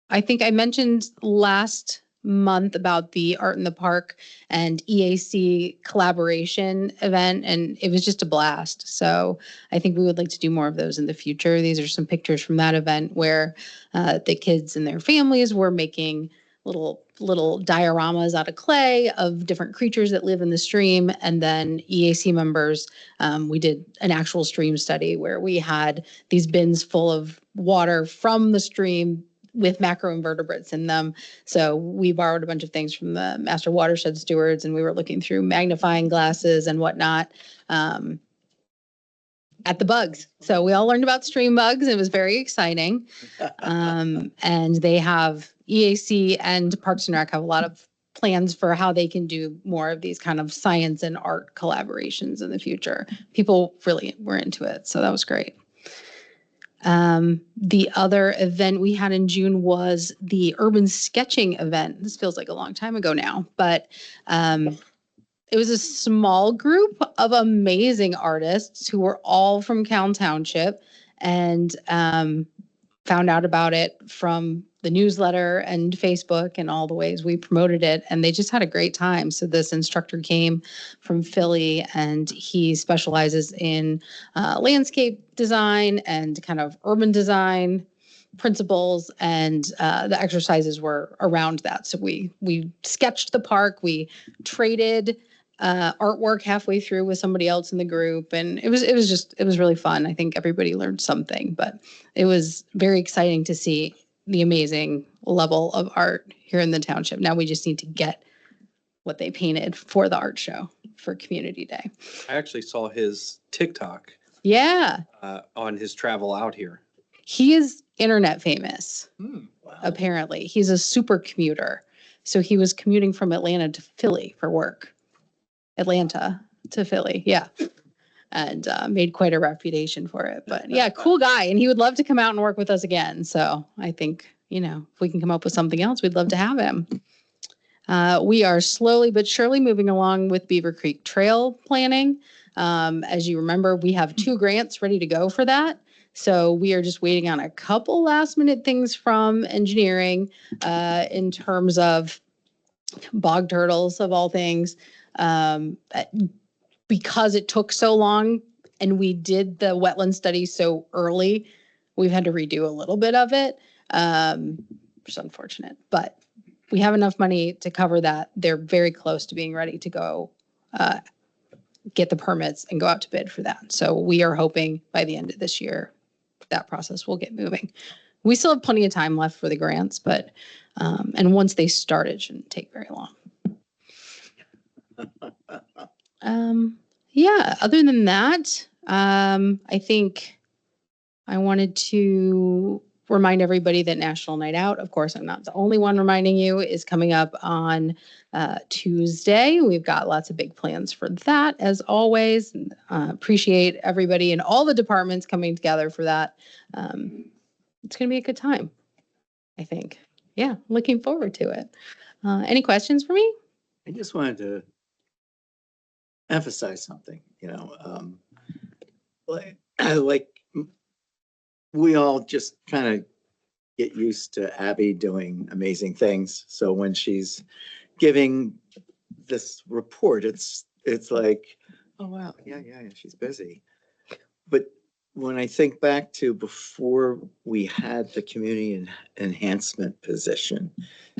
I think I mentioned last month about the Art in the Park and EAC collaboration event, and it was just a blast. So I think we would like to do more of those in the future. These are some pictures from that event where the kids and their families were making little dioramas out of clay of different creatures that live in the stream. And then EAC members, we did an actual stream study where we had these bins full of water from the stream with macroinvertebrates in them. So we borrowed a bunch of things from the Master Watershed Stewards, and we were looking through magnifying glasses and whatnot at the bugs. So we all learned about stream bugs. It was very exciting. And they have EAC and Parks and Rec have a lot of plans for how they can do more of these kind of science and art collaborations in the future. People really were into it. So that was great. The other event we had in June was the urban sketching event. This feels like a long time ago now, but it was a small group of amazing artists who were all from Calhoun Township, and found out about it from the newsletter and Facebook and all the ways we promoted it. And they just had a great time. So this instructor came from Philly, and he specializes in landscape design and kind of urban design principles. And the exercises were around that. So we sketched the park, we traded artwork halfway through with somebody else in the group. And it was really fun. I think everybody learned something, but it was very exciting to see the amazing level of art here in the township. Now we just need to get what they painted for the art show for Community Day. I actually saw his TikTok Yeah. on his travel out here. He is internet famous, apparently. He's a super commuter. So he was commuting from Atlanta to Philly for work. Atlanta to Philly, yeah. And made quite a reputation for it. But yeah, cool guy. And he would love to come out and work with us again. So I think, if we can come up with something else, we'd love to have him. We are slowly but surely moving along with Beaver Creek Trail planning. As you remember, we have 2 grants ready to go for that. So we are just waiting on a couple last minute things from engineering in terms of bog turtles of all things. Because it took so long and we did the wetland study so early, we've had to redo a little bit of it. Which is unfortunate, but we have enough money to cover that. They're very close to being ready to go get the permits and go out to bid for that. So we are hoping by the end of this year, that process will get moving. We still have plenty of time left for the grants, but, and once they start, it shouldn't take very long. Yeah, other than that, I think I wanted to remind everybody that National Night Out, of course, I'm not the only one reminding you, is coming up on Tuesday. We've got lots of big plans for that, as always. Appreciate everybody and all the departments coming together for that. It's going to be a good time, I think. Yeah, looking forward to it. Any questions for me? I just wanted to emphasize something, like we all just kind of get used to Abby doing amazing things. So when she's giving this report, it's like, oh, wow, yeah, she's busy. But when I think back to before we had the community enhancement position,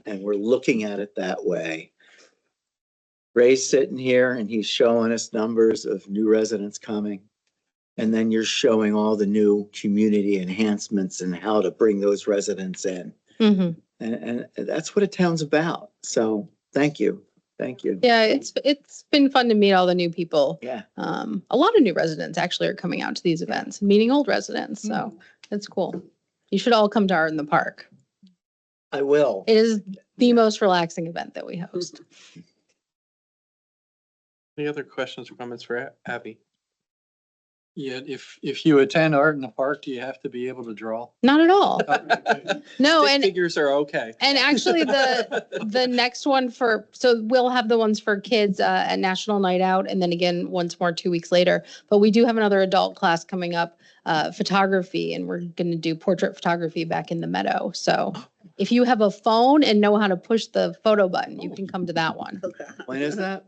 and we're looking at it that way, Ray's sitting here and he's showing us numbers of new residents coming. And then you're showing all the new community enhancements and how to bring those residents in. Mm-hmm. And that's what a town's about. So thank you. Thank you. Yeah, it's been fun to meet all the new people. Yeah. A lot of new residents actually are coming out to these events, meeting old residents. So that's cool. You should all come to Art in the Park. I will. It is the most relaxing event that we host. Any other questions or comments for Abby? Yeah, if you attend art in the park, do you have to be able to draw? Not at all. No, Stick and figures are okay. And actually the next one so we'll have the ones for kids at National Night Out and then again, once more 2 weeks later. But we do have another adult class coming up, photography, and we're going to do portrait photography back in the meadow. So if you have a phone and know how to push the photo button, you can come to that one. When is that?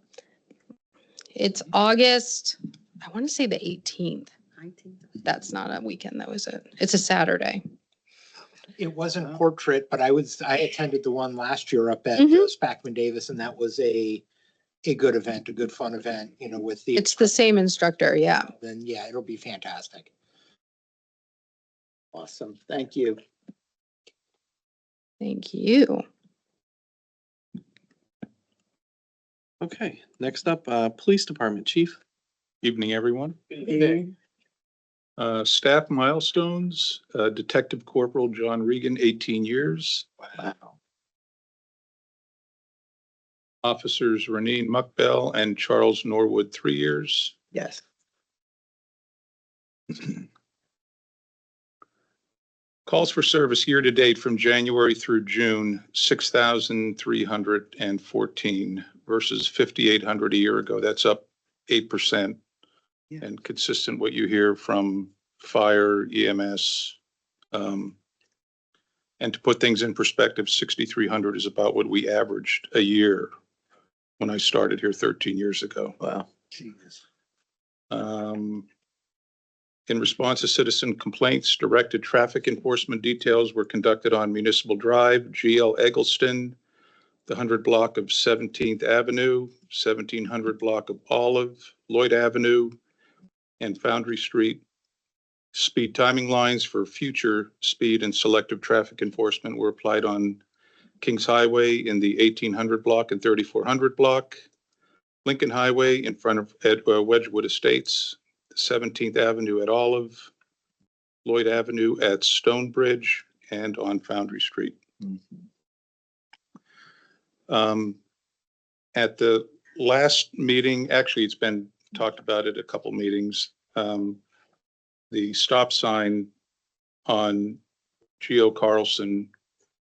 It's August, I want to say the 18th. That's not a weekend, though, is it? It's a Saturday. It wasn't portrait, but I attended the one last year up at Mhm. Spackman Davis, and that was a good event, a good fun event, with the. It's the same instructor, yeah. Then, yeah, it'll be fantastic. Awesome. Thank you. Thank you. Okay, next up, Police Department, Chief. Evening, everyone. Evening. Staff milestones, Detective Corporal John Regan, 18 years. Wow. Officers Reneen Muckbell and Charles Norwood, 3 years. Yes. Calls for service year to date from January through June, 6,314 versus 5,800 a year ago. That's up 8%. And consistent what you hear from fire, EMS. And to put things in perspective, 6,300 is about what we averaged a year when I started here 13 years ago. Wow. In response to citizen complaints, directed traffic enforcement details were conducted on Municipal Drive, GL Eggleston, the 100 block of 17th Avenue, 1700 block of Olive, Lloyd Avenue, and Foundry Street. Speed timing lines for future speed and selective traffic enforcement were applied on Kings Highway in the 1800 block and 3400 block, Lincoln Highway in front of Wedgewood Estates, 17th Avenue at Olive, Lloyd Avenue at Stonebridge, and on Foundry Street. At the last meeting, actually, it's been talked about at a couple meetings. The stop sign on Geo Carlson,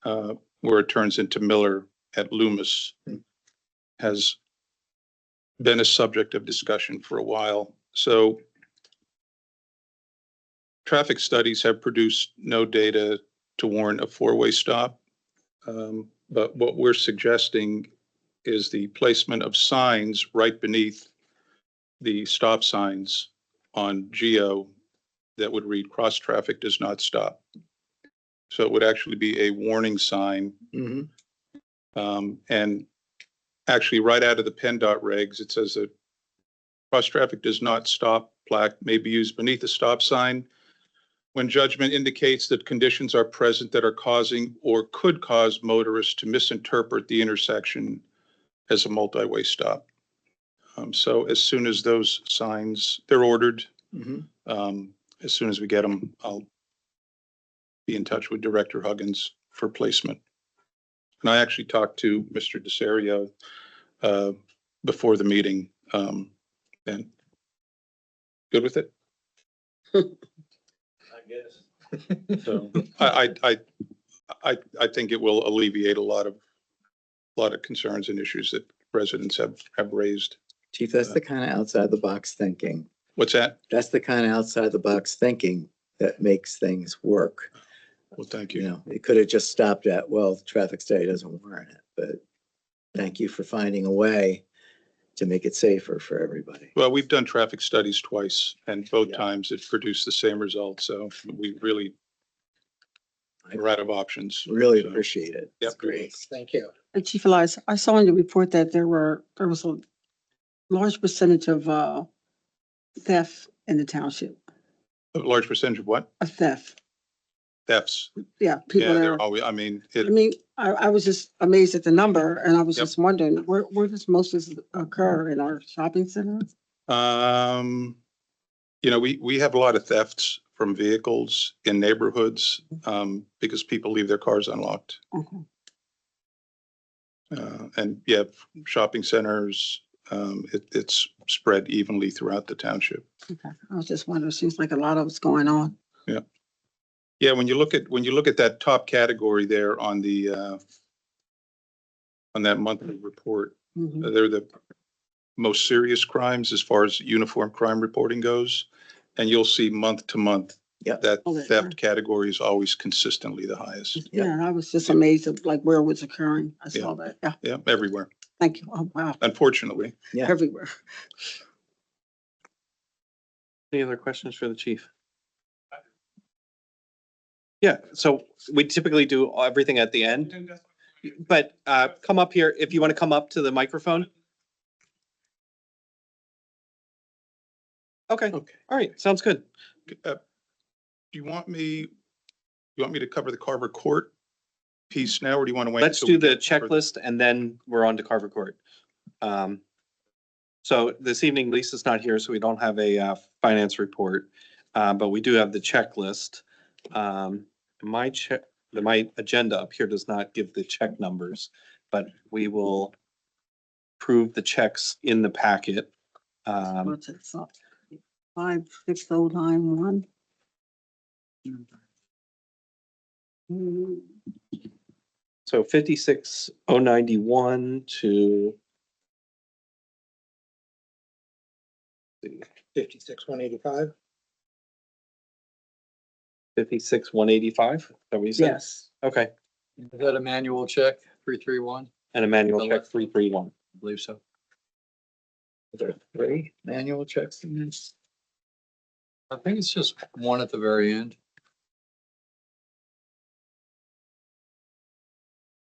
where it turns into Miller at Loomis, has been a subject of discussion for a while. So traffic studies have produced no data to warrant a four-way stop. But what we're suggesting is the placement of signs right beneath the stop signs on Geo that would read cross traffic does not stop. So it would actually be a warning sign. And actually right out of the PennDOT regs, it says that cross traffic does not stop plaque may be used beneath the stop sign when judgment indicates that conditions are present that are causing or could cause motorists to misinterpret the intersection as a multi-way stop. So as soon as those signs, they're ordered, as soon as we get them, I'll be in touch with Director Huggins for placement. And I actually talked to Mr. DeSario before the meeting. And good with it? So I think it will alleviate a lot of concerns and issues that residents have raised. Chief, that's the kind of outside the box thinking. What's that? That's the kind of outside the box thinking that makes things work. Well, thank you. You know, it could have just stopped at, well, the traffic study doesn't warrant it, but thank you for finding a way to make it safer for everybody. Well, we've done traffic studies twice and both times it produced the same result. So we really are out of options. Really So, appreciate it. Yep. Great. Thank you. Hey, Chief Elias, I saw in your report that there was a large percentage of theft in the township. A large percentage of what? A theft. Thefts. Yeah, people Yeah, there. they're always, I was just amazed at the number and I was Yep. just wondering, where does most of this occur in our shopping centers? We have a lot of thefts from vehicles in neighborhoods, because people leave their cars unlocked. Okay. And yeah, shopping centers, It's spread evenly throughout the township. Okay. I was just wondering, seems like a lot of what's going on. Yeah, when you look at that top category there on that monthly report, Mhm. they're the most serious crimes as far as uniform crime reporting goes. And you'll see month to month, Yep. that Oh, that's theft right. category is always consistently the highest. Yeah, and I was just amazed at like where it was occurring. I saw that. Yeah, Yeah, everywhere, thank you. Oh, wow, unfortunately. Yeah. everywhere. Any other questions for the chief? Yeah, so we typically do everything at the end, but come up here, if you want to come up to the microphone. Okay, all right, sounds good. Do you want me to cover the Carver Court piece now, or do you want to wait? Let's until do we the get further? checklist and then we're on to Carver Court. So this evening Lisa's not here, so we don't have a finance report, but we do have the checklist. My agenda up here does not give the check numbers, but we will approve the checks in the packet. What's it? So 56091. So 56091 to 56,185. 56185. Is that what you said? Yes. Okay, Is that a manual check, 331? and a manual check 331. I believe so. Are there 3 manual checks in this? I think it's just one at the very end.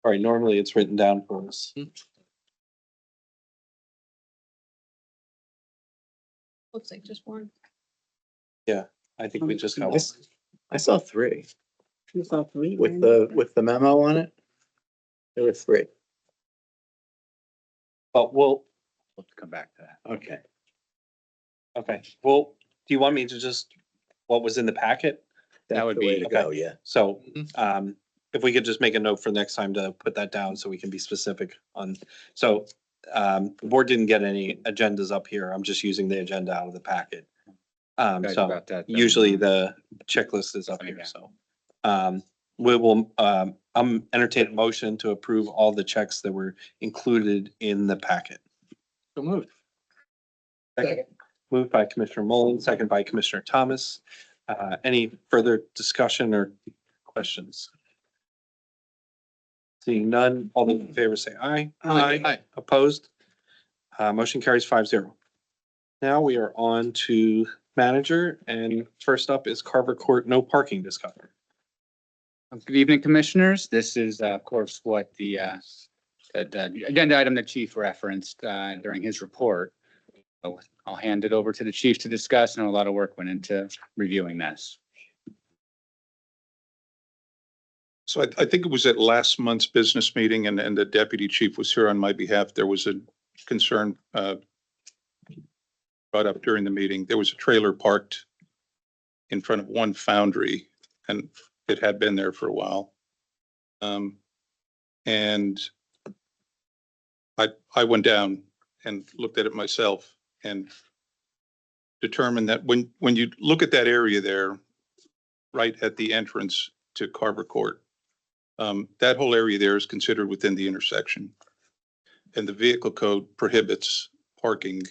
All right, normally it's written down for us. Looks like just one. I think we just have. I saw 3 You saw 3. with man. the memo on it. There were 3. But we'll come back to that. Okay. okay, well, do you want me to just, what was in the packet? That would would be be- to go, yeah. So, if we could just make a note for next time to put that down so we can be specific on, so, the board didn't get any agendas up here. I'm just using the agenda out of the packet. Sorry So about that, though. usually the checklist is up here, so. We will, entertain a motion to approve all the checks that were included in the packet. So moved. Second. Moved by Commissioner Mullen, second by Commissioner Thomas. Any further discussion or questions? Seeing none, all those in favor say aye. Aye. Opposed? Motion carries 5-0. Now we are on to manager, and first up is Carver Court no parking discussion. Good evening, Commissioners. This is, of course, what the agenda item the chief referenced during his report. So I'll hand it over to the chief to discuss, and a lot of work went into reviewing this. So I think it was at last month's business meeting and the deputy chief was here on my behalf. There was a concern brought up during the meeting. There was a trailer parked in front of one foundry and it had been there for a while. And I went down and looked at it myself and determined that when you look at that area there, right at the entrance to Carver Court, that whole area there is considered within the intersection. And the vehicle code prohibits parking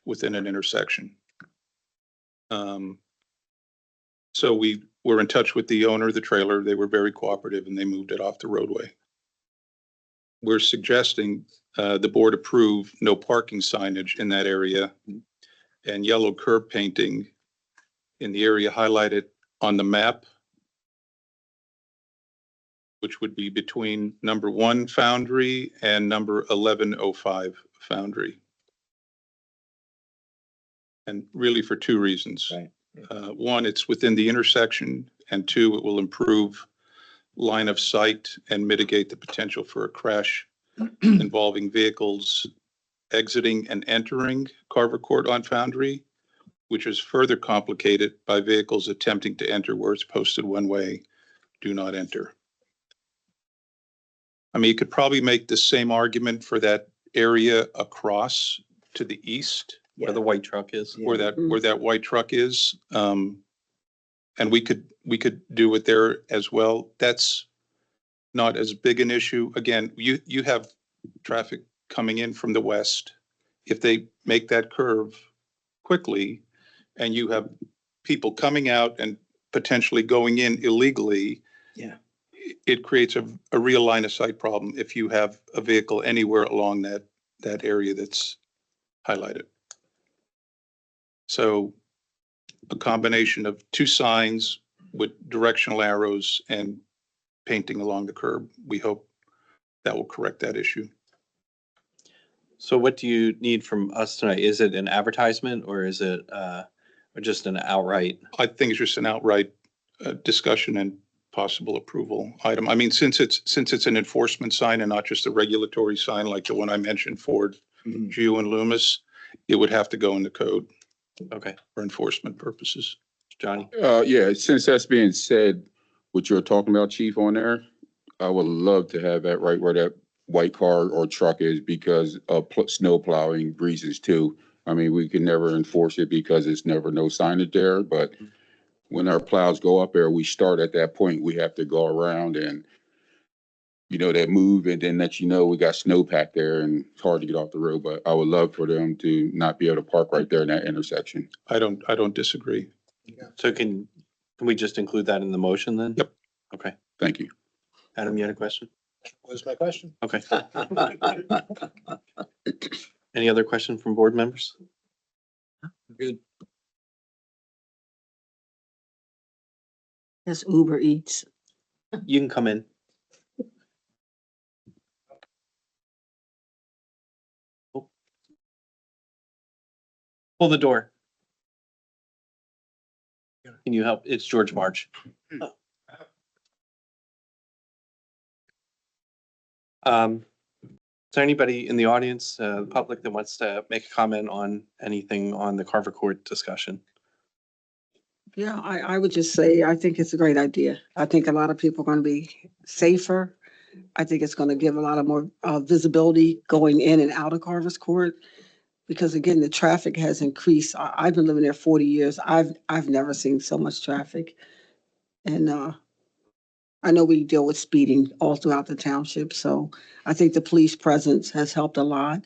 within an intersection. So we were in touch with the owner of the trailer. They were very cooperative and they moved it off the roadway. We're suggesting the board approve no parking signage in that area and yellow curb painting in the area highlighted on the map, which would be between number 1 Foundry and number 1105 Foundry. And really for 2 reasons. Right. 1, it's within the intersection, and 2, it will improve line of sight and mitigate the potential for a crash involving vehicles exiting and entering Carver Court on Foundry, which is further complicated by vehicles attempting to enter where it's posted one way, do not enter. I mean, you could probably make the same argument for that area across to the east Where the white truck is. where that white truck is. And we could do it there as well. That's not as big an issue. Again, you have traffic coming in from the west. If they make that curve quickly and you have people coming out and potentially going in illegally, Yeah. it creates a real line of sight problem if you have a vehicle anywhere along that area that's highlighted. So a combination of 2 signs with directional arrows and painting along the curb, we hope that will correct that issue. So what do you need from us tonight? Is it an advertisement or is it or just an outright? I think it's just an outright discussion and possible approval item. I mean, since it's an enforcement sign and not just a regulatory sign like the one I mentioned, Ford, Geo and Loomis, it would have to go in the code. Okay. For enforcement purposes. Johnny? Yeah, since that's being said, what you're talking about, Chief, on there, I would love to have that right where that white car or truck is because of snow plowing greases too. I mean, we can never enforce it because it's never no signage there, but when our plows go up there, we start at that point. We have to go around and, that move and then let we got snowpack there and it's hard to get off the road, but I would love for them to not be able to park right there in that intersection. I don't disagree. So can we just include that in the motion then? Yep. Okay. Thank you. Adam, you had a question? That was my question. Okay. Any other question from board members? Good. That's Uber Eats. You can come in. Pull the door. Can you help? It's George March. Is there anybody in the audience, the public that wants to make a comment on anything on the Carver Court discussion? Yeah, I would just say, I think it's a great idea. I think a lot of people are going to be safer. I think it's going to give a lot of more visibility going in and out of Carver's Court. Because again, the traffic has increased. I've been living there 40 years. I've never seen so much traffic. And I know we deal with speeding all throughout the township. So I think the police presence has helped a lot.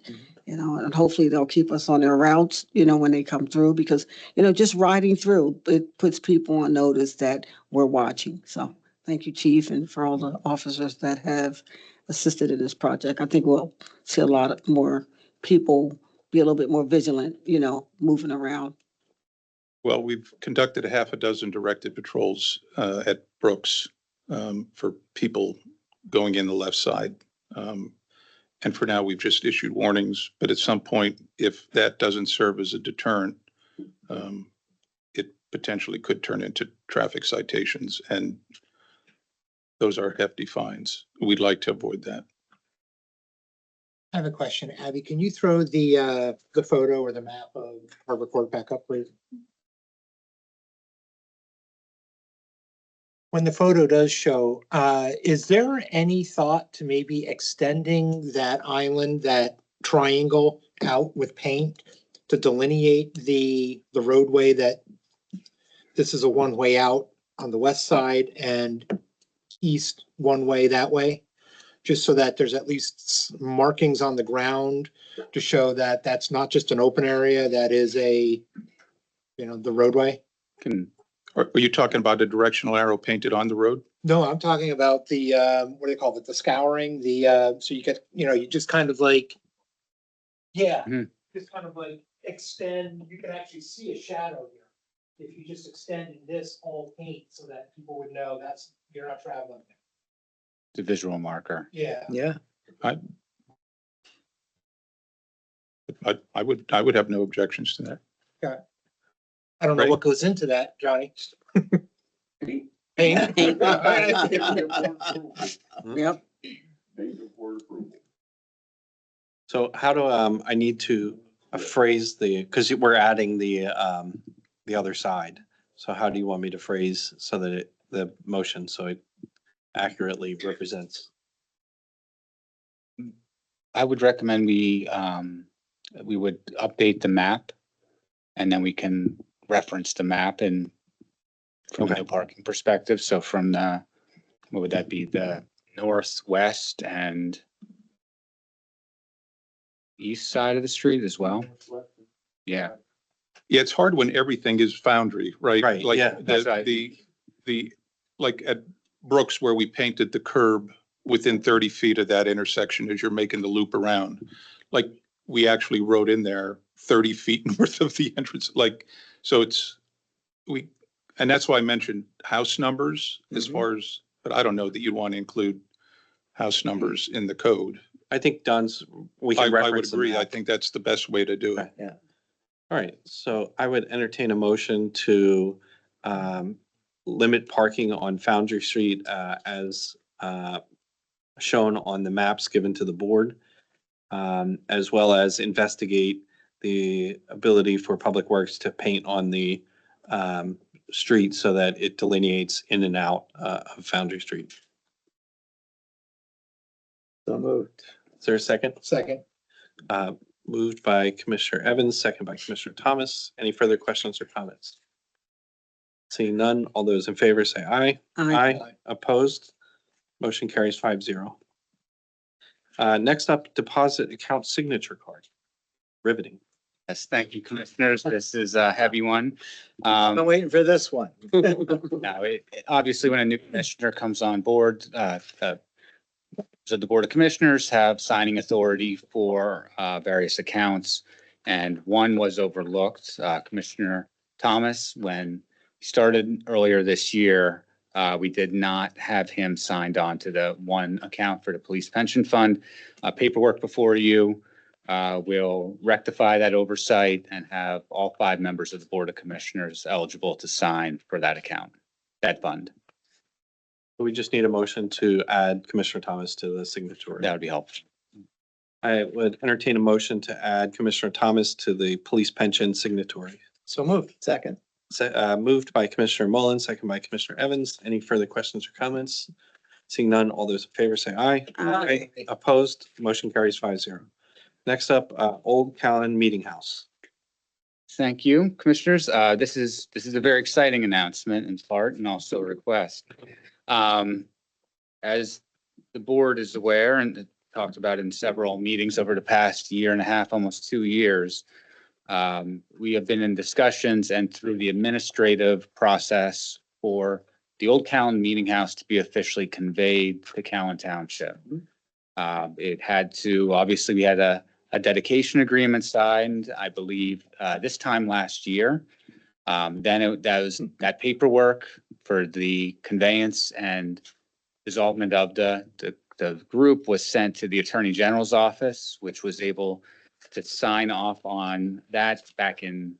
And hopefully they'll keep us on their routes, when they come through, because, just riding through, it puts people on notice that we're watching. So thank you, Chief, and for all the officers that have assisted in this project. I think we'll see a lot more people be a little bit more vigilant, moving around. Well, we've conducted a half a dozen directed patrols at Brooks for people going in the left side. And for now, we've just issued warnings, but at some point, if that doesn't serve as a deterrent, it potentially could turn into traffic citations, and those are hefty fines. We'd like to avoid that. I have a question. Abby, can you throw the photo or the map of Carver Court back up, please? When the photo does show, is there any thought to maybe extending that island, that triangle out with paint to delineate the roadway, that this is a one-way out on the west side and east one way that way? Just so that there's at least markings on the ground to show that that's not just an open area, that is the roadway. Are you talking about a directional arrow painted on the road? No, I'm talking about the, what do they call it? The scouring, so you get, you just kind of like, yeah, just kind of like extend, you can actually see a shadow here. If you just extended this all paint so that people would know you're not traveling. The visual marker. Yeah. Yeah. I would have no objections to that. Okay. I don't know what goes into that, Johnny. Paint. Yep. So how do I need to phrase because we're adding the other side. So how do you want me to phrase so that the motion so it accurately represents? I would recommend we would update the map, and then we can reference the map and from Okay. the parking perspective. So from the, what would that be? The northwest and east side of the street as well? Yeah. Yeah, it's hard when everything is Foundry, right? Right, Like yeah. That's right. the, like at Brooks where we painted the curb within 30 feet of that intersection as you're making the loop around. Like, we actually wrote in there 30 feet north of the entrance, like, so it's, and that's why I mentioned house numbers as far as, but I don't know that you'd want to include house numbers in the code. I think Don's, we I can would reference the agree. I map. think that's the best way to do it. Yeah. All right, so I would entertain a motion to limit parking on Foundry Street as shown on the maps given to the board, as well as investigate the ability for Public Works to paint on the street so that it delineates in and out of Foundry Street. So moved. Is there a second? Second. Moved by Commissioner Evans, second by Commissioner Thomas. Any further questions or comments? Seeing none, all those in favor say aye. Aye. Opposed? Motion carries 5-0. Next up, deposit account signature card. Riveting. Yes, thank you, commissioners. This is a heavy one. Been waiting for this one. Now, obviously, when a new commissioner comes on board, so the Board of Commissioners have signing authority for various accounts, and one was overlooked. Commissioner Thomas, when he started earlier this year, we did not have him signed on to the one account for the police pension fund. Paperwork before you will rectify that oversight and have all 5 members of the Board of Commissioners eligible to sign for that account, that fund. We just need a motion to add Commissioner Thomas to the signatory. That would be helpful. I would entertain a motion to add Commissioner Thomas to the police pension signatory. So moved. Second. Moved by Commissioner Mullen, second by Commissioner Evans. Any further questions or comments? Seeing none, all those in favor say aye. Aye. Opposed? Motion carries 5-0. Next up, Old Callan Meeting House. Thank you, commissioners. This is a very exciting announcement in part and also a request. As the board is aware and talked about in several meetings over the past year and a half, almost 2 years, we have been in discussions and through the administrative process for the Old Callan Meeting House to be officially conveyed to Callan Township. It had to, obviously, we had a dedication agreement signed, I believe, this time last year. Then that paperwork for the conveyance and dissolvement of the group was sent to the Attorney General's office, which was able to sign off on that back in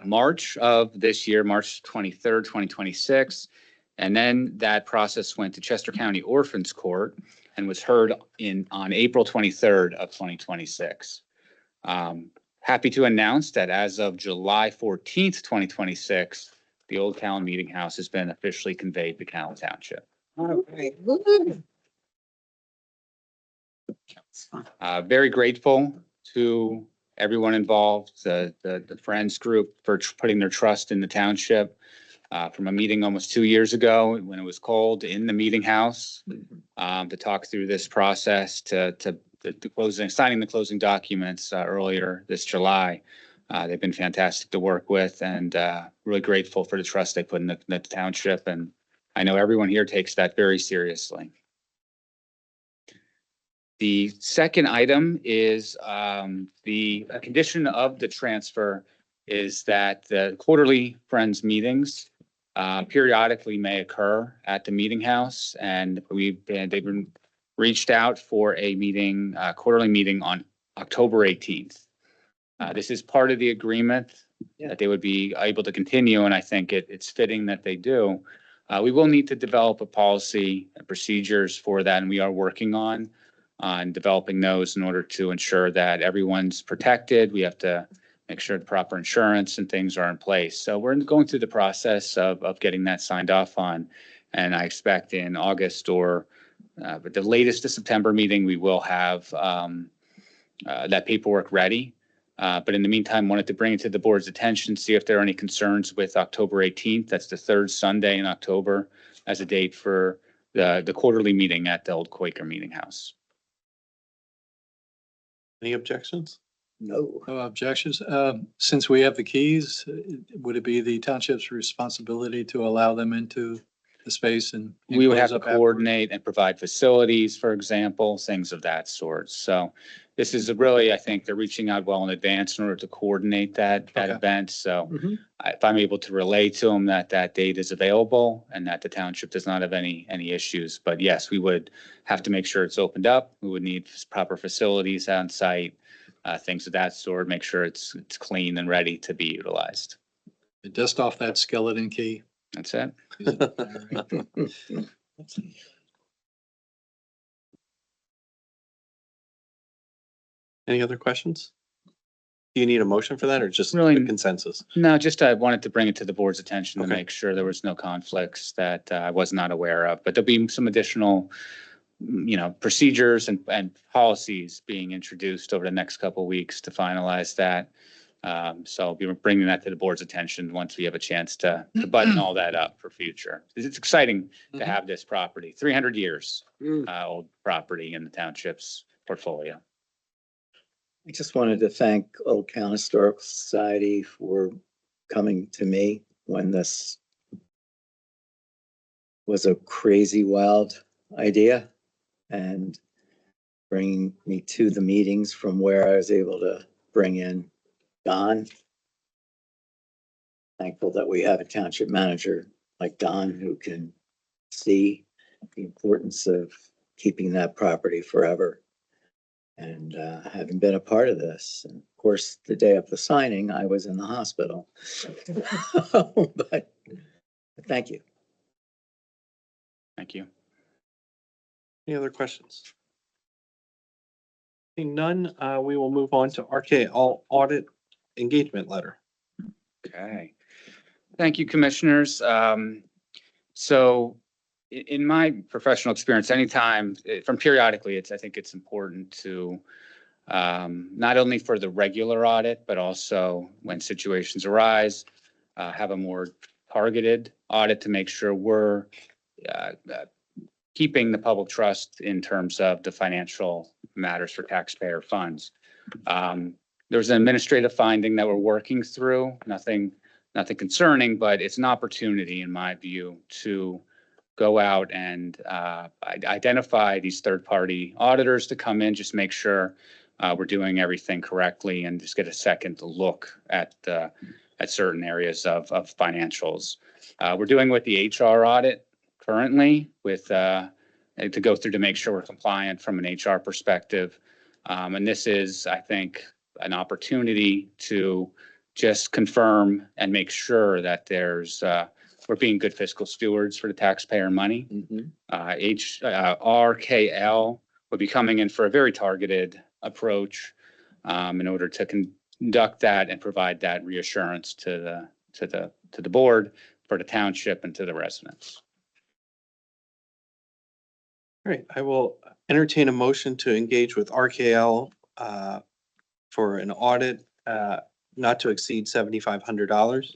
March of this year, March 23rd, 2026. And then that process went to Chester County Orphans Court and was heard on April 23rd of 2026. Happy to announce that as of July 14th, 2026, the Old Callan Meeting House has been officially conveyed to Callan Township. All right. Very grateful to everyone involved, the Friends Group for putting their trust in the township. From a meeting almost 2 years ago when it was called in the meeting house to talk through this process to the closing, signing the closing documents earlier this July. They've been fantastic to work with and really grateful for the trust they put in the township. And I know everyone here takes that very seriously. The second item is the condition of the transfer is that the quarterly Friends meetings periodically may occur at the meeting house, and they've been reached out for a meeting, quarterly meeting on October 18th. This is part of the agreement that they would be able to continue, and I think it's fitting that they do. We will need to develop a policy and procedures for that, and we are working on developing those in order to ensure that everyone's protected. We have to make sure the proper insurance and things are in place. So we're going through the process of getting that signed off on. And I expect in August or but the latest, the September meeting, we will have that paperwork ready. But in the meantime, wanted to bring it to the board's attention, see if there are any concerns with October 18th. That's the third Sunday in October as a date for the quarterly meeting at the old Quaker Meeting House. Any objections? No. No objections. Since we have the keys, would it be the township's responsibility to allow them into the space and? We would have close to up afterwards? coordinate and provide facilities, for example, things of that sort. So this is really, I think they're reaching out well in advance in order to coordinate that Okay. event. So Mhm. if I'm able to relay to them that that date is available and that the township does not have any issues. But yes, we would have to make sure it's opened up. We would need proper facilities on site, things of that sort, make sure it's clean and ready to be utilized. Dust off that skeleton key. That's it. Any other questions? Do you need a motion for that or just Really- a consensus? No, just I wanted to bring it to the board's attention to Okay. make sure there was no conflicts that I was not aware of. But there'll be some additional, procedures and policies being introduced over the next couple of weeks to finalize that. So I'll be bringing that to the board's attention once we have a chance to button all that up for future. It's exciting to have this property, 300 years, old property in the township's portfolio. I just wanted to thank Old Town Historical Society for coming to me when this was a crazy, wild idea and bringing me to the meetings from where I was able to bring in Don. Thankful that we have a township manager like Don who can see the importance of keeping that property forever. And having been a part of this, and of course, the day of the signing, I was in the hospital. But thank you. Thank you. Any other questions? Seeing none, we will move on to RKL audit engagement letter. Okay. Thank you, commissioners. So in my professional experience, anytime from periodically, I think it's important to not only for the regular audit, but also when situations arise, have a more targeted audit to make sure we're keeping the public trust in terms of the financial matters for taxpayer funds. There's an administrative finding that we're working through, nothing concerning, but it's an opportunity in my view to go out and identify these third-party auditors to come in, just make sure we're doing everything correctly and just get a second look at certain areas of financials. We're doing with the HR audit currently with to go through to make sure we're compliant from an HR perspective. And this is, I think, an opportunity to just confirm and make sure that we're being good fiscal stewards for the taxpayer money. RKL will be coming in for a very targeted approach in order to conduct that and provide that reassurance to the board, for the township, and to the residents. All right, I will entertain a motion to engage with RKL for an audit not to exceed $7,500.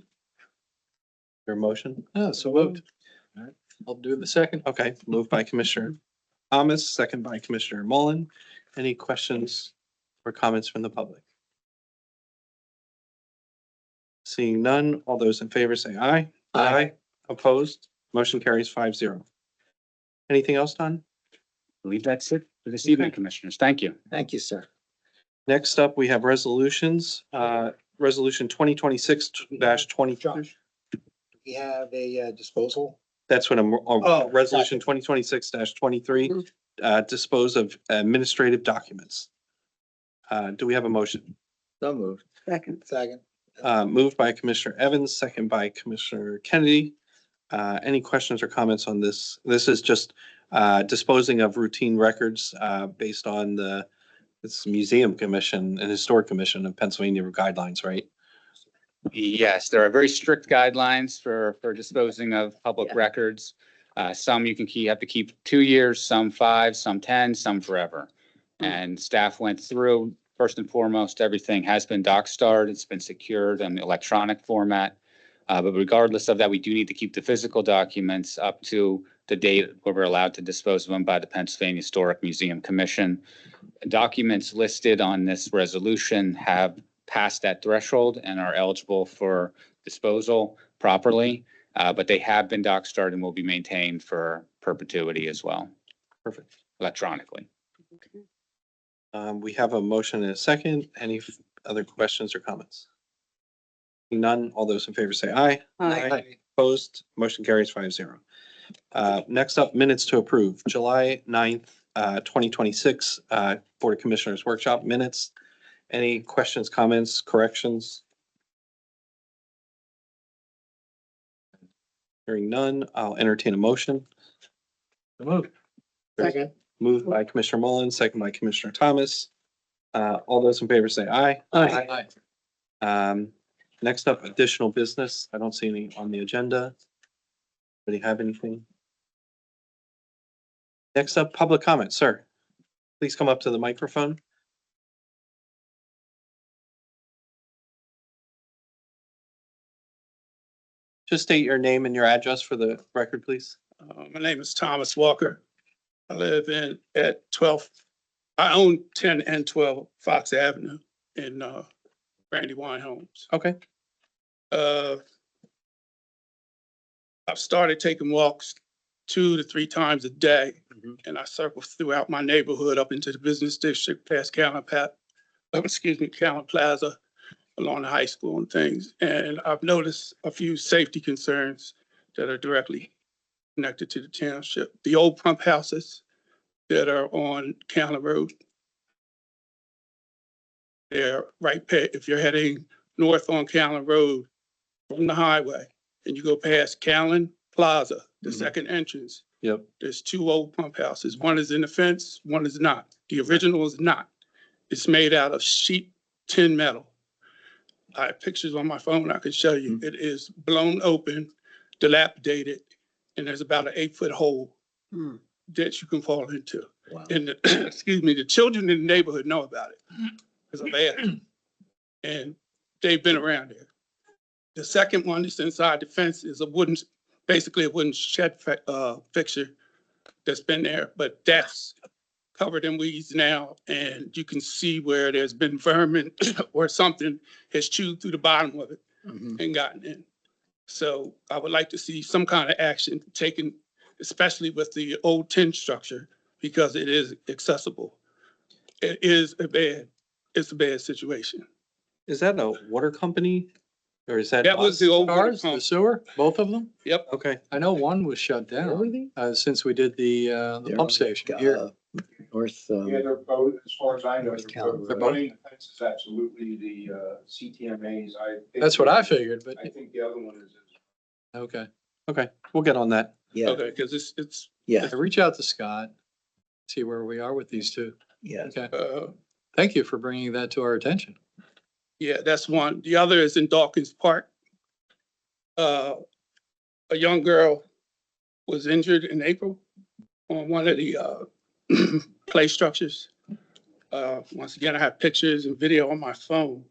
Your motion? Oh, so moved. All right, I'll do the second. Okay, moved by Commissioner Thomas, second by Commissioner Mullen. Any questions or comments from the public? Seeing none, all those in favor say aye. Aye. Opposed? Motion carries 5-0. Anything else, Don? I believe that's it for this evening, commissioners. Thank you. Thank you, sir. Next up, we have resolutions. Resolution 2026-23. We have a disposal. That's what I'm, Oh, resolution 2026-23, dispose of administrative documents. Do we have a motion? So moved. Second. Second. Moved by Commissioner Evans, second by Commissioner Kennedy. Any questions or comments on this? This is just disposing of routine records based on this Museum Commission and Historic Commission of Pennsylvania guidelines, right? Yes, there are very strict guidelines for disposing of public records. Some you can keep, have to keep 2 years, some 5, some 10, some forever. And staff went through, first and foremost, everything has been doc starred, it's been secured in the electronic format. But regardless of that, we do need to keep the physical documents up to the date where we're allowed to dispose of them by the Pennsylvania Historic Museum Commission. Documents listed on this resolution have passed that threshold and are eligible for disposal properly. But they have been doc starred and will be maintained for perpetuity as well. Perfect. Electronically. We have a motion and a second. Any other questions or comments? None. All those in favor say aye. Aye. Opposed, motion carries 5-0. Next up, minutes to approve, July 9th, 2026, Board of Commissioners Workshop minutes. Any questions, comments, corrections? Hearing none, I'll entertain a motion. Second. Moved by Commissioner Mullen, second by Commissioner Thomas. All those in favor say aye. Aye. Next up, additional business. I don't see any on the agenda. Anybody have anything? Next up, public comment, sir. Please come up to the microphone. Just state your name and your address for the record, please. My name is Thomas Walker. I live at 12, I own 10 and 12 Fox Avenue in Brandywine Homes. Okay. I've started taking walks 2 to 3 times a day, and I circle throughout my neighborhood up into the business district, past Callan Plaza, along the high school and things. And I've noticed a few safety concerns that are directly connected to the township. The old pump houses that are on Callan Road. They're if you're heading north on Callan Road from the highway and you go past Callan Plaza, the second entrance. Yep. There's 2 old pump houses. One is in the fence, one is not. The original is not. It's made out of sheet tin metal. I have pictures on my phone I can show you. It is blown open, dilapidated, and there's about an 8-foot hole that you can fall into. Wow. And excuse me, the children in the neighborhood know about it because I've asked them. And they've been around there. The second one that's inside the fence is basically a wooden shed fixture that's been there, but that's covered in weeds now, and you can see where there's been vermin or something has chewed through the bottom of it and gotten in. So I would like to see some kind of action taken, especially with the old tin structure, because it is accessible. It's a bad situation. Is that a water company? Or is that? That was the old water Ours, the pump. sewer, both of them? Yep. Okay. I know one was shut down, since we did the pump station here. North, Yeah, they're both, as far as I know, they're both. They're both? Running the fence is absolutely the CTMAs. That's what I figured, but, I think the other one is. okay. Okay, we'll get on that. yeah, Okay, because it's, yeah, Reach out to Scott, see where we are with these two. yeah. Okay. Thank you for bringing that to our attention. yeah, that's one. The other is in Dawkins Park. A young girl was injured in April on one of the play structures. Once again, I have pictures and video on my phone.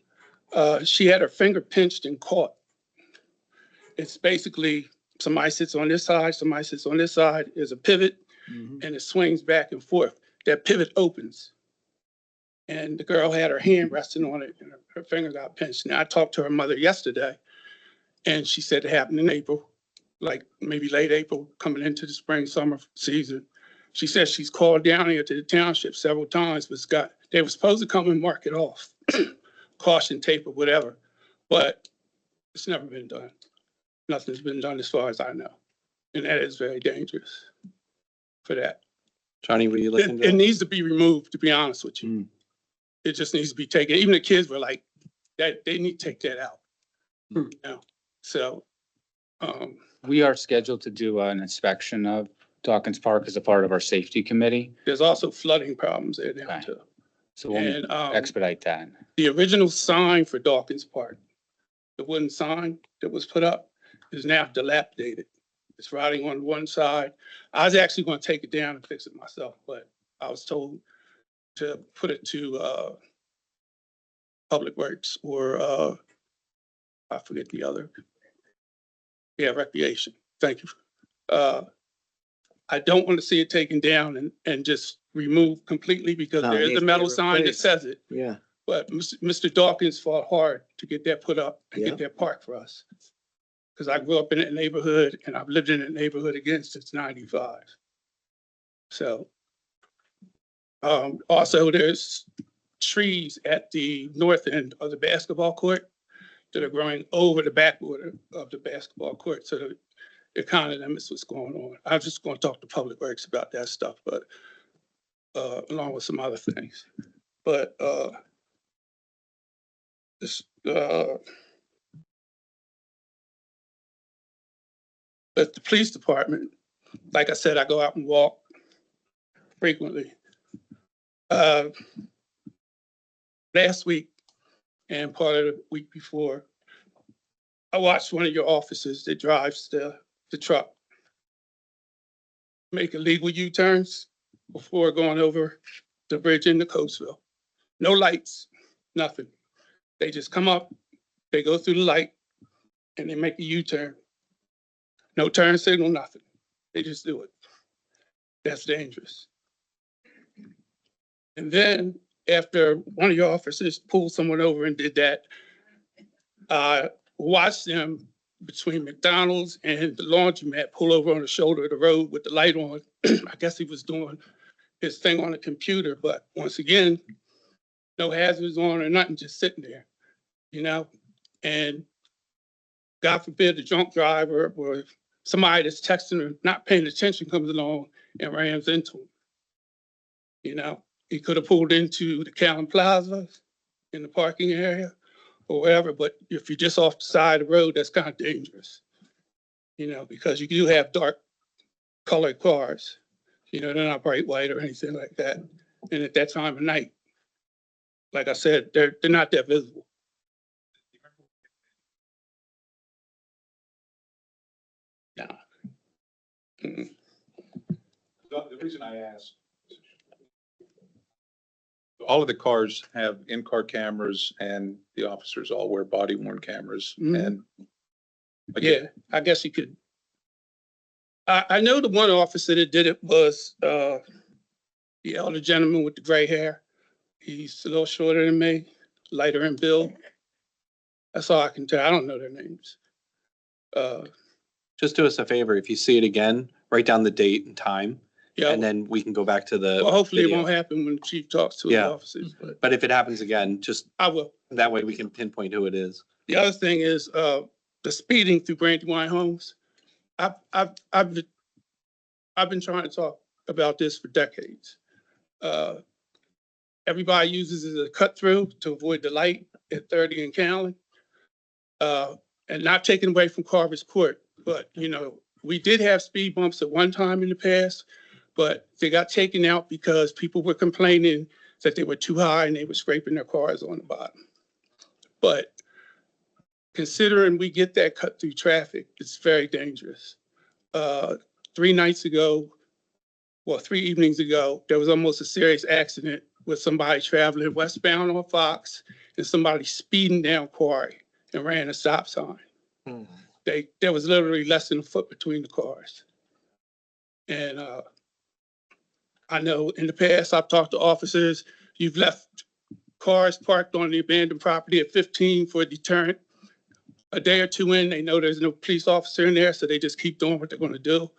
She had her finger pinched and caught. It's basically somebody sits on this side, somebody sits on this side. There's a pivot and it swings back and forth. That pivot opens. And the girl had her hand resting on it and her finger got pinched. Now, I talked to her mother yesterday and she said it happened in April, like maybe late April, coming into the spring, summer season. She says she's called down here to the township several times, but they were supposed to come and mark it off, caution tape or whatever, but it's never been done. Nothing's been done as far as I know. And that is very dangerous for that. Johnny, will you look into It that? needs to be removed, to be honest with you. It just needs to be taken. Even the kids were like, that they need to take that out. You know? So, We are scheduled to do an inspection of Dawkins Park as a part of our safety committee. there's also flooding problems there now Okay. too. So we'll And expedite that. the original sign for Dawkins Park, the wooden sign that was put up is now dilapidated. It's rotting on one side. I was actually going to take it down and fix it myself, but I was told to put it to Public Works or I forget the other. Yeah, Recreation. Thank you. I don't want to see it taken down and just removed completely because No, it there is needs a to be metal sign that replaced. says it. Yeah. But Mr. Dawkins fought hard to get that put up and Yeah. get that park for us. Because I grew up in that neighborhood and I've lived in that neighborhood again since '95. So, also there's trees at the north end of the basketball court that are growing over the backwater of the basketball court. So it kind of limits what's going on. I'm just going to talk to Public Works about that stuff, but along with some other things. But this, at the police department, like I said, I go out and walk frequently. Last week and part of the week before, I watched one of your officers that drives the truck make illegal U-turns before going over the bridge into Coatesville. No lights, nothing. They just come up, they go through the light, and they make a U-turn. No turn signal, nothing. They just do it. That's dangerous. And then after one of your officers pulled someone over and did that, watched them between McDonald's and the laundromat pull over on the shoulder of the road with the light on. I guess he was doing his thing on the computer, but once again, no hazards on or nothing, just sitting there, you know? And God forbid the drunk driver or somebody that's texting or not paying attention comes along and rams into him. You know, he could have pulled into the Callan Plaza in the parking area or whatever, but if you're just off the side of the road, that's kind of dangerous, you know, because you do have dark colored cars. You know, they're not bright white or anything like that. And at that time of night, like I said, they're not that visible. No. Mm-mm. The reason I asked, all of the cars have in-car cameras and the officers all wear body worn cameras Mhm. and. Yeah, I guess you could. I know the one officer that did it was the elder gentleman with the gray hair. He's a little shorter than me, lighter in build. That's all I can tell. I don't know their names. Just do us a favor, if you see it again, write down the date and time, Yeah. and then we can go back to the. Well, hopefully it video. won't happen when the chief talks to his Yeah. officers, but But if it happens again, just I will. that way we can pinpoint who it is. The other thing is the speeding through Brandywine Homes. I've been trying to talk about this for decades. Everybody uses it as a cut through to avoid the light at 30 and Callan. And not taken away from Carver's Court, but you know, we did have speed bumps at one time in the past, but they got taken out because people were complaining that they were too high and they were scraping their cars on the bottom. But considering we get that cut through traffic, it's very dangerous. 3 nights ago, well, 3 evenings ago, there was almost a serious accident with somebody traveling westbound on Fox and somebody speeding down Quarry and ran a stop sign. There was literally less than a foot between the cars. And I know in the past, I've talked to officers, you've left cars parked on the abandoned property at 15 for a deterrent. A day or two in, they know there's no police officer in there, so they just keep doing what they're gonna do.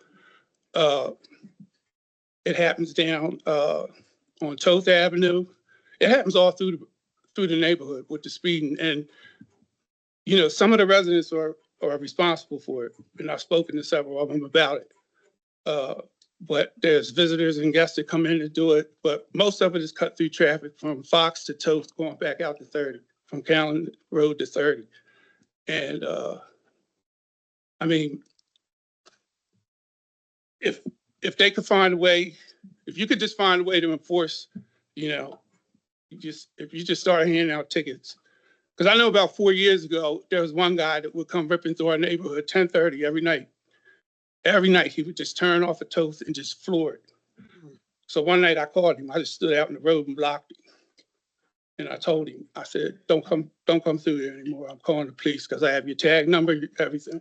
It happens down on Toth Avenue. It happens all through the neighborhood with the speeding. And, you know, some of the residents are responsible for it. And I've spoken to several of them about it. But there's visitors and guests that come in to do it. But most of it is cut through traffic from Fox to Toth going back out to 30, from Callan Road to 30. And I mean, if they could find a way, if you could just find a way to enforce, you know, if you just started handing out tickets. Because I know about 4 years ago, there was one guy that would come ripping through our neighborhood 10:30 every night. every night he would just turn off a toast and just floor it. So one night I called him. I just stood out in the road and blocked him. And I told him, I said, don't come through here anymore. I'm calling the police because I have your tag number, everything.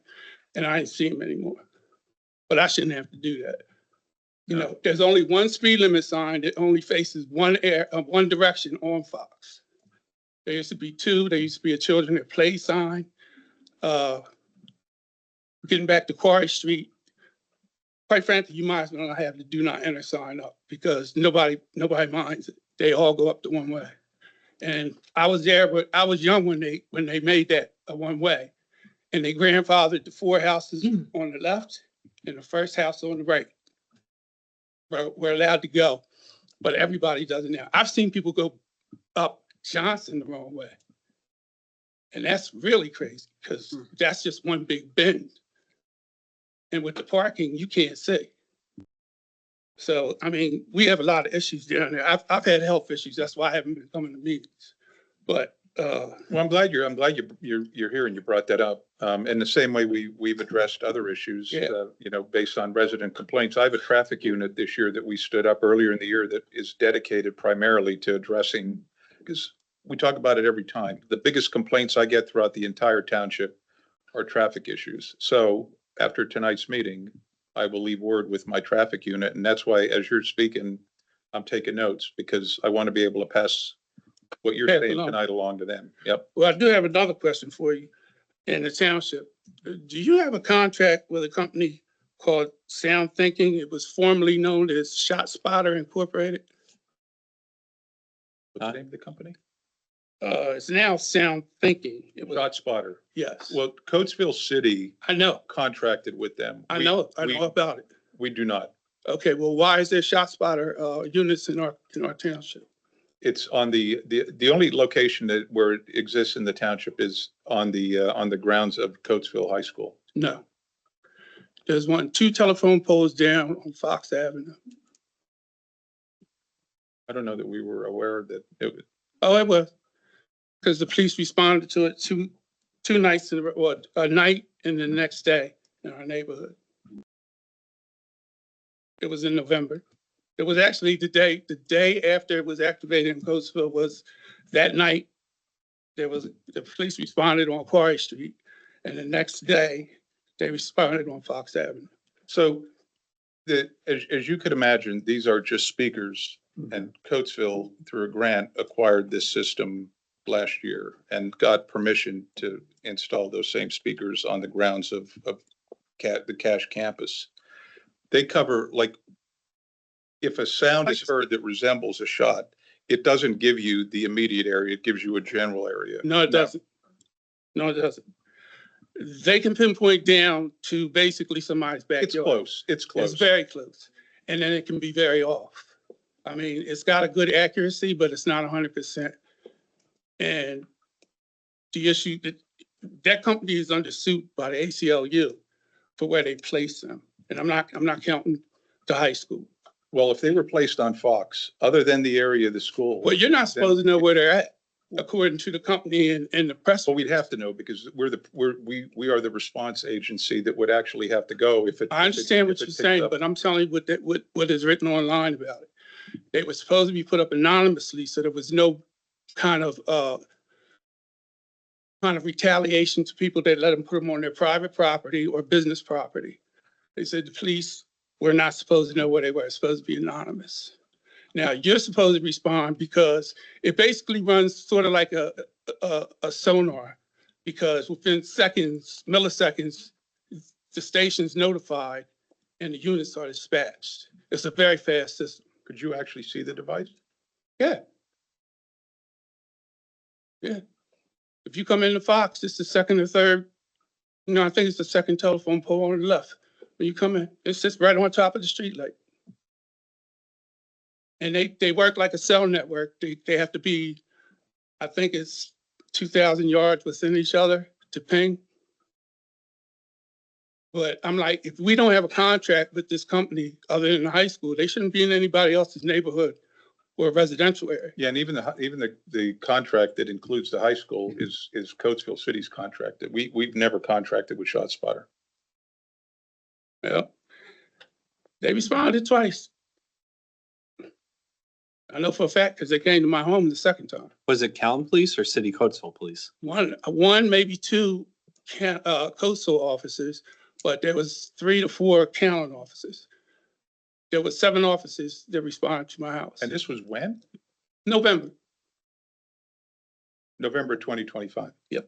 And I ain't see him anymore. But I shouldn't have to do that. You know, there's only one speed limit sign that only faces one direction on Fox. There used to be two. There used to be a children at play sign. Getting back to Quarry Street, quite frankly, you might as well not have the do not enter sign up because nobody minds it. They all go up the one way. And I was there, but I was young when they made that a one way. And they grandfathered the 4 houses on the left and the first house on the right. We're allowed to go, but everybody does it now. I've seen people go up Johnson the wrong way. And that's really crazy because that's just one big bend. And with the parking, you can't see. So, I mean, we have a lot of issues down there. I've had health issues. That's why I haven't been coming to meetings. But well, I'm glad you're here and you brought that up. In the same way we've addressed other issues, you know, based on resident complaints. I have a traffic unit this year that we stood up earlier in the year that is dedicated primarily to addressing, because we talk about it every time. The biggest complaints I get throughout the entire township are traffic issues. So after tonight's meeting, I will leave word with my traffic unit. And that's why, as you're speaking, I'm taking notes because I want to be able to pass what you're saying tonight along to them. Yep. Well, I do have another question for you. In the township, do you have a contract with a company called Sound Thinking? It was formerly known as ShotSpotter Incorporated. What's the name of the company? It's now Sound Thinking. It was ShotSpotter. Yes. Well, Coatesville City. I know. Contracted with them. I know about it. We do not. Okay. Well, why is there ShotSpotter units in our township? It's on the only location where it exists in the township is on the grounds of Coatesville High School. No. There's 2 telephone poles down on Fox Avenue. I don't know that we were aware that it was. Oh, it was. Because the police responded to it two nights in a night and the next day in our neighborhood. It was in November. It was actually the day after it was activated in Coatesville was that night. The police responded on Quarry Street, and the next day they responded on Fox Avenue. So, as you could imagine, these are just speakers, and Coatesville, through a grant, acquired this system last year and got permission to install those same speakers on the grounds of the Cache campus. They cover, like, if a sound is heard that resembles a shot, it doesn't give you the immediate area. It gives you a general area. No, it doesn't. No, it doesn't. They can pinpoint down to basically somebody's backyard. It's close. It's close. It's very close. And then it can be very off. I mean, it's got a good accuracy, but it's not 100%. And the issue that company is under suit by the ACLU for where they place them. And I'm not counting the high school. Well, if they were placed on Fox, other than the area of the school. Well, you're not supposed to know where they're at, according to the company and the press. Well, we'd have to know because we are the response agency that would actually have to go if it. I understand what you're saying, but I'm telling you what is written online about it. They were supposed to be put up anonymously, so there was no kind of retaliation to people that let them put them on their private property or business property. They said the police were not supposed to know where they were. It's supposed to be anonymous. Now you're supposed to respond because it basically runs sort of like a sonar, because within milliseconds, the station's notified and the units are dispatched. It's a very fast system. Could you actually see the device? Yeah. Yeah. If you come into Fox, it's the second or third, I think it's the second telephone pole on the left. When you come in, it's just right on top of the street light. And they work like a cell network. They have to be, I think it's 2,000 yards within each other to ping. But I'm like, if we don't have a contract with this company other than the high school, they shouldn't be in anybody else's neighborhood or residential area. Yeah, and even the contract that includes the high school is Coatesville City's contract. That we've never contracted with ShotSpotter. Well, they responded twice. I know for a fact because they came to my home the second time. Was it Callan Police or City Coatesville Police? One, maybe two coastal officers, but there was 3 to 4 Callan officers. There was 7 officers that responded to my house. And this was when? November. November 2025. Yep.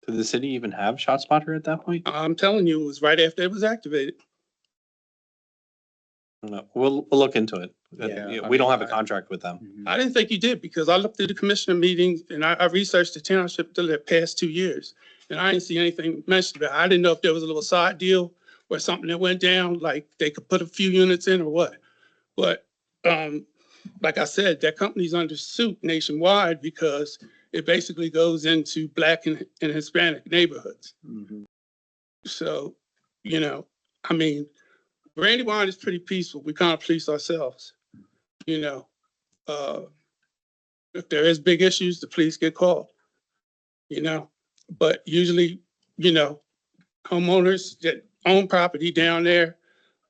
Did the city even have ShotSpotter at that point? I'm telling you, it was right after it was activated. I don't know. We'll look into it. Yeah, We don't have a contract with them. I didn't think you did because I looked at the commissioner meetings and I researched the township the past 2 years. And I didn't see anything mentioned about it. I didn't know if there was a little side deal or something that went down, like they could put a few units in or what. But like I said, that company's under suit nationwide because it basically goes into Black and Hispanic neighborhoods. So, you know, I mean, Brandywine is pretty peaceful. We kind of police ourselves, you know. If there is big issues, the police get called, you know. But usually, you know, homeowners that own property down there,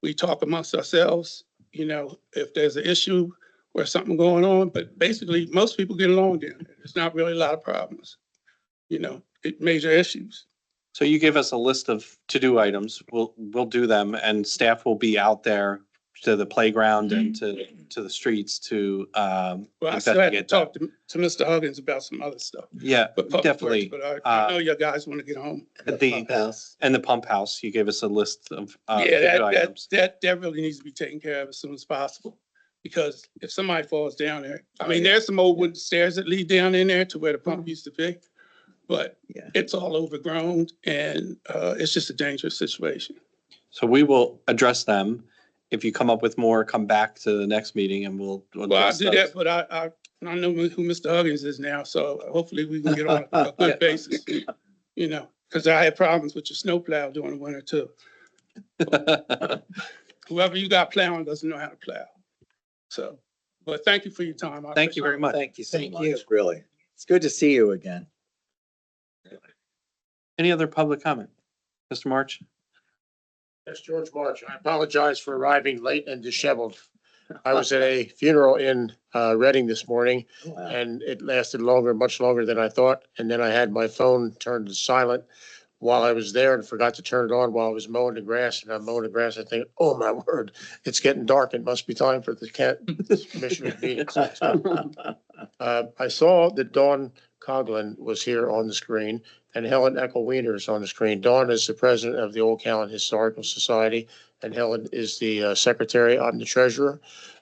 we talk amongst ourselves, you know, if there's an issue or something going on. But basically, most people get along down there. There's not really a lot of problems, you know, major issues. So you gave us a list of to-do items. We'll do them, and staff will be out there to the playground and to the streets to Well, I still have to investigate talk that. to Mr. Huggins about some other stuff. Yeah, But public definitely. works, But I know you guys want to get home. The house. and the pump house. You gave us a list of Yeah, to-do items. that really needs to be taken care of as soon as possible. Because if somebody falls down there, I mean, there's some old wooden stairs that lead down in there to where the pump used to be. But it's all overgrown and it's just a dangerous situation. So we will address them. If you come up with more, come back to the next meeting and we'll Well, I address do those. that, but I know who Mr. Huggins is now, so hopefully we can get on a good basis, you know, because I had problems with your snowplow during the winter too. Whoever you got plowing doesn't know how to plow. So, but thank you for your time. I Thank you very appreciate it. much. Thank you so much, really. It's good to see you again. Any other public comment? Mr. March? Yes, George March. I apologize for arriving late and disheveled. I was at a funeral in Reading this morning and it lasted much longer than I thought. And then I had my phone turned to silent while I was there and forgot to turn it on while I was mowing the grass. And I'm mowing the grass. I think, oh my word, it's getting dark. It must be time for the commissioner's meeting. I saw that Dawn Coughlin was here on the screen and Helen Eckel-Wiener is on the screen. Dawn is the president of the Old Callan Historical Society and Helen is the secretary. I'm the treasurer.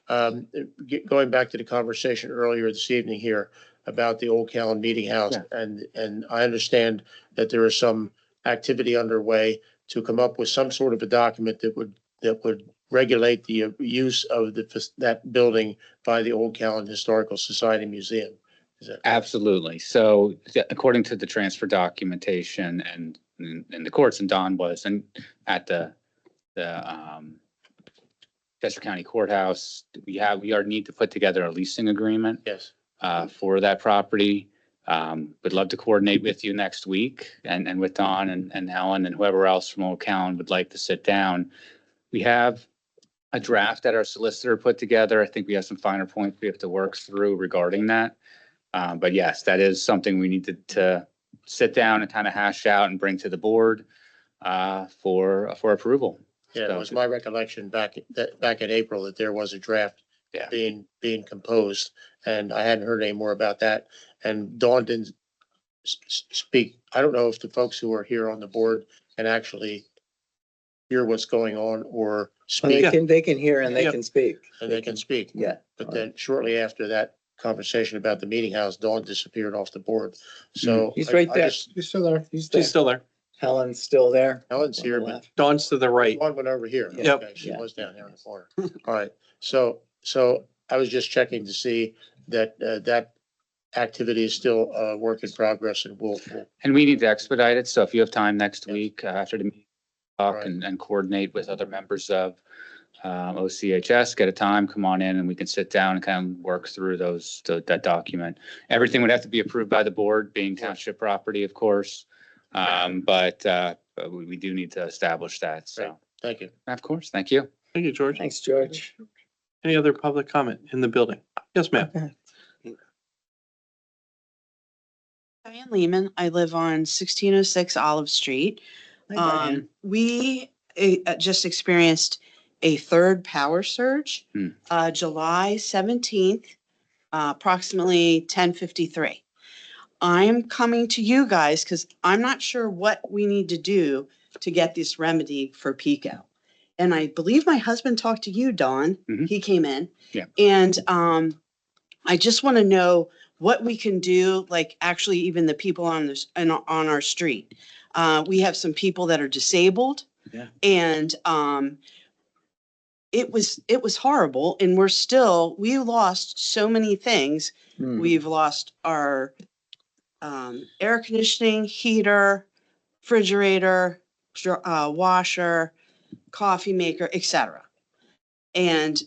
Going back to the conversation earlier this evening here about the Old Callan Meeting House, and I understand that there is some activity underway to come up with some sort of a document that would regulate the use of that building by the Old Callan Historical Society Museum. Is that Absolutely. So according to the transfer documentation and the courts, and Don was and at the Chester County Courthouse, we need to put together a leasing agreement. Yes. For that property. Would love to coordinate with you next week and with Don and Helen and whoever else from Old Callan would like to sit down. We have a draft that our solicitor put together. I think we have some finer points we have to work through regarding that. But yes, that is something we need to sit down and kind of hash out and bring to the board for approval. Yeah, So it was my recollection back in April that there was a draft being composed, and I hadn't heard any more about that. And Dawn didn't speak. I don't know if the folks who are here on the board can actually hear what's going on or speak. They can hear and they can speak. And they can speak. Yeah. But then shortly after that conversation about the meeting house, Dawn disappeared off the board. So He's right there. He's still there. She's still there. Helen's still there. Helen's here, but Dawn's to the right. one went over here. Yep. Okay, she was down here in the corner. All right. So I was just checking to see that that activity is still a work in progress and we'll And we need to expedite it. So if you have time next week after the meeting, talk Right. and coordinate with other members of OCHS, get a time, come on in and we can sit down and kind of work through that document. Everything would have to be approved by the board, being township property, of course. But we do need to establish that. So, Thank you. of course, thank you. Thank you, George. Thanks, George. Any other public comment in the building? Yes, ma'am. Diane Lehman. I live on 1606 Olive Street. Hi, Diane. We just experienced a third power surge, July 17th, approximately 10:53. I'm coming to you guys because I'm not sure what we need to do to get this remedy for Pico. And I believe my husband talked to you, Dawn. He came in. Yeah. And I just want to know what we can do, like actually even the people on this on our street. We have some people that are disabled. Yeah. And it was horrible. And we lost so many things. We've lost our air conditioning, heater, refrigerator, washer, coffee maker, etc. And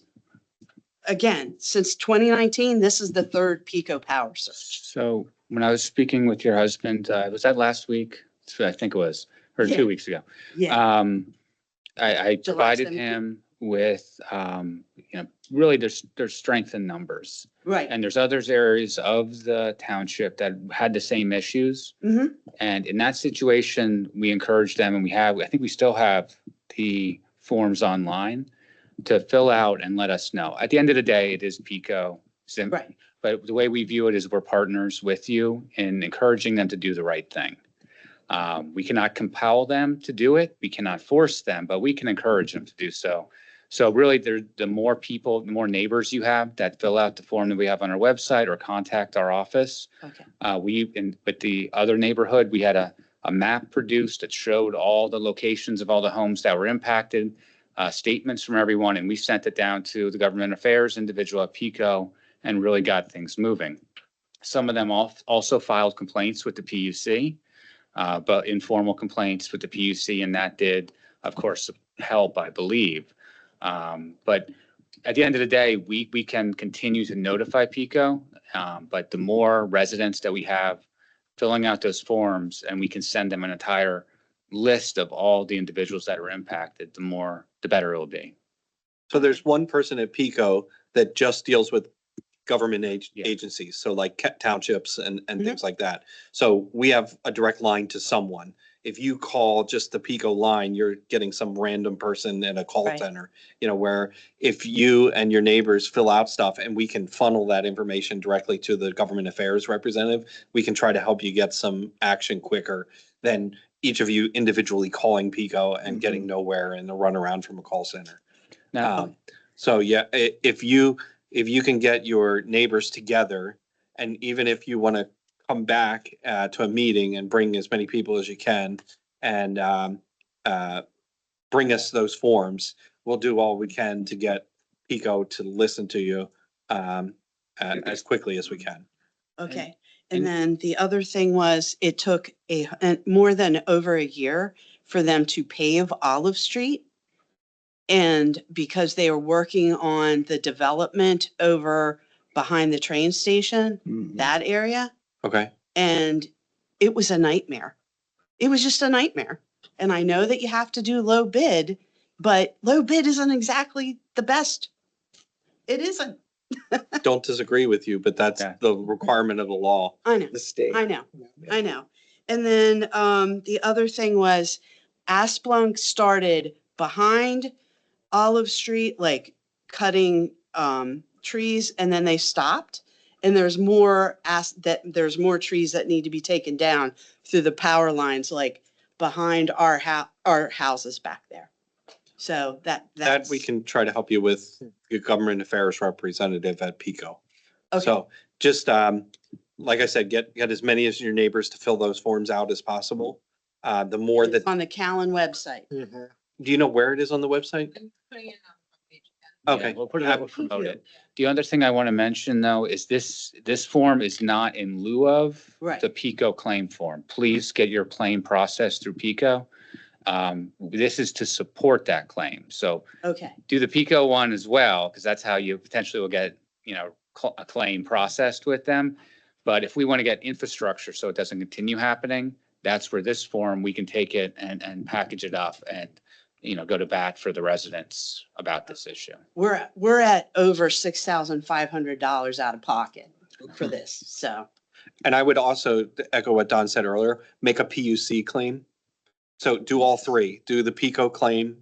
again, since 2019, this is the third Pico power surge. So when I was speaking with your husband, was that last week? I think it was, or Yeah. 2 weeks ago. Yeah. I July provided 17th. him with, really there's strength in numbers. Right. And there's others areas of the township that had the same issues. And in that situation, we encouraged them, and I think we still have the forms online to fill out and let us know. At the end of the day, it is Pico. Right. But the way we view it is we're partners with you in encouraging them to do the right thing. We cannot compel them to do it. We cannot force them, but we can encourage them to do so. So really, the more people, the more neighbors you have that fill out the form that we have on our website or contact our office. Okay. With the other neighborhood, we had a map produced that showed all the locations of all the homes that were impacted, statements from everyone, and we sent it down to the government affairs individual at Pico and really got things moving. Some of them also filed complaints with the PUC, but informal complaints with the PUC, and that did, of course, help, I believe. But at the end of the day, we can continue to notify Pico, but the more residents that we have filling out those forms, and we can send them an entire list of all the individuals that are impacted, the better it'll be. So there's one person at Pico that just deals with government agencies, so like townships and things like that. So we have a direct line to someone. If you call just the Pico line, you're getting some random person in a call Right. center, where if you and your neighbors fill out stuff and we can funnel that information directly to the government affairs representative, we can try to help you get some action quicker than each of you individually calling Pico and getting nowhere and a runaround from a call center. Now, So yeah, if you can get your neighbors together, and even if you want to come back to a meeting and bring as many people as you can and bring us those forms, we'll do all we can to get Pico to listen to you as quickly as we can. Okay. And then the other thing was it took more than over a year for them to pave Olive Street. And because they were working on the development over behind the train station, that area, Okay. and it was a nightmare. It was just a nightmare. And I know that you have to do low bid, but low bid isn't exactly the best. It isn't. Don't disagree with you, but that's the requirement of the law. I know. The state. I know. And then the other thing was Asplunk started behind Olive Street, like cutting trees, and then they stopped. And there's more there's more trees that need to be taken down through the power lines, like behind our houses back there. So That that's we can try to help you with the government affairs representative at Pico. Okay. So just, like I said, get as many as your neighbors to fill those forms out as possible. The more that, on the Callan website. do you know where it is on the website? Okay. We'll put it up, we'll promote it. The other thing I want to mention, though, is this form is not in lieu of Right. the Pico claim form. Please get your claim processed through Pico. This is to support that claim. So Okay. do the Pico one as well, because that's how you potentially will get, a claim processed with them. But if we want to get infrastructure so it doesn't continue happening, that's where this form, we can take it and package it up and, go to bat for the residents about this issue. We're at over $6,500 out of pocket for this, so. And I would also echo what Don said earlier, make a PUC claim. So do all three, do the PICO claim,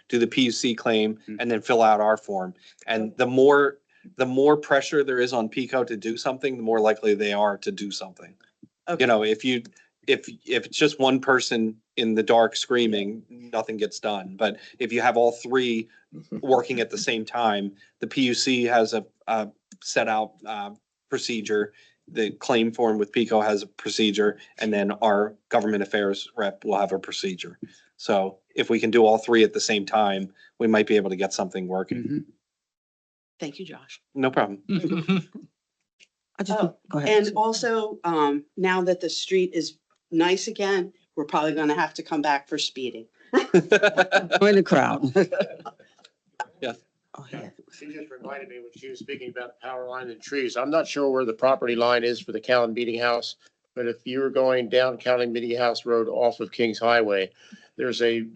do the PUC claim, and then fill out our form. And the more pressure there is on PICO to do something, the more likely they are to do something. If it's just one person in the dark screaming, nothing gets done. But if you have all three working at the same time, the PUC has a set out procedure. The claim form with PICO has a procedure, and then our government affairs rep will have a procedure. So if we can do all three at the same time, we might be able to get something working. Thank you, Josh. No problem. I just, go ahead. And also, now that the street is nice again, we're probably gonna have to come back for speeding. Join the crowd. Yeah. Oh, yeah. She just reminded me when she was speaking about power line and trees. I'm not sure where the property line is for the Callan Meeting House, but if you were going down Callan Meeting House Road off of Kings Highway, there's a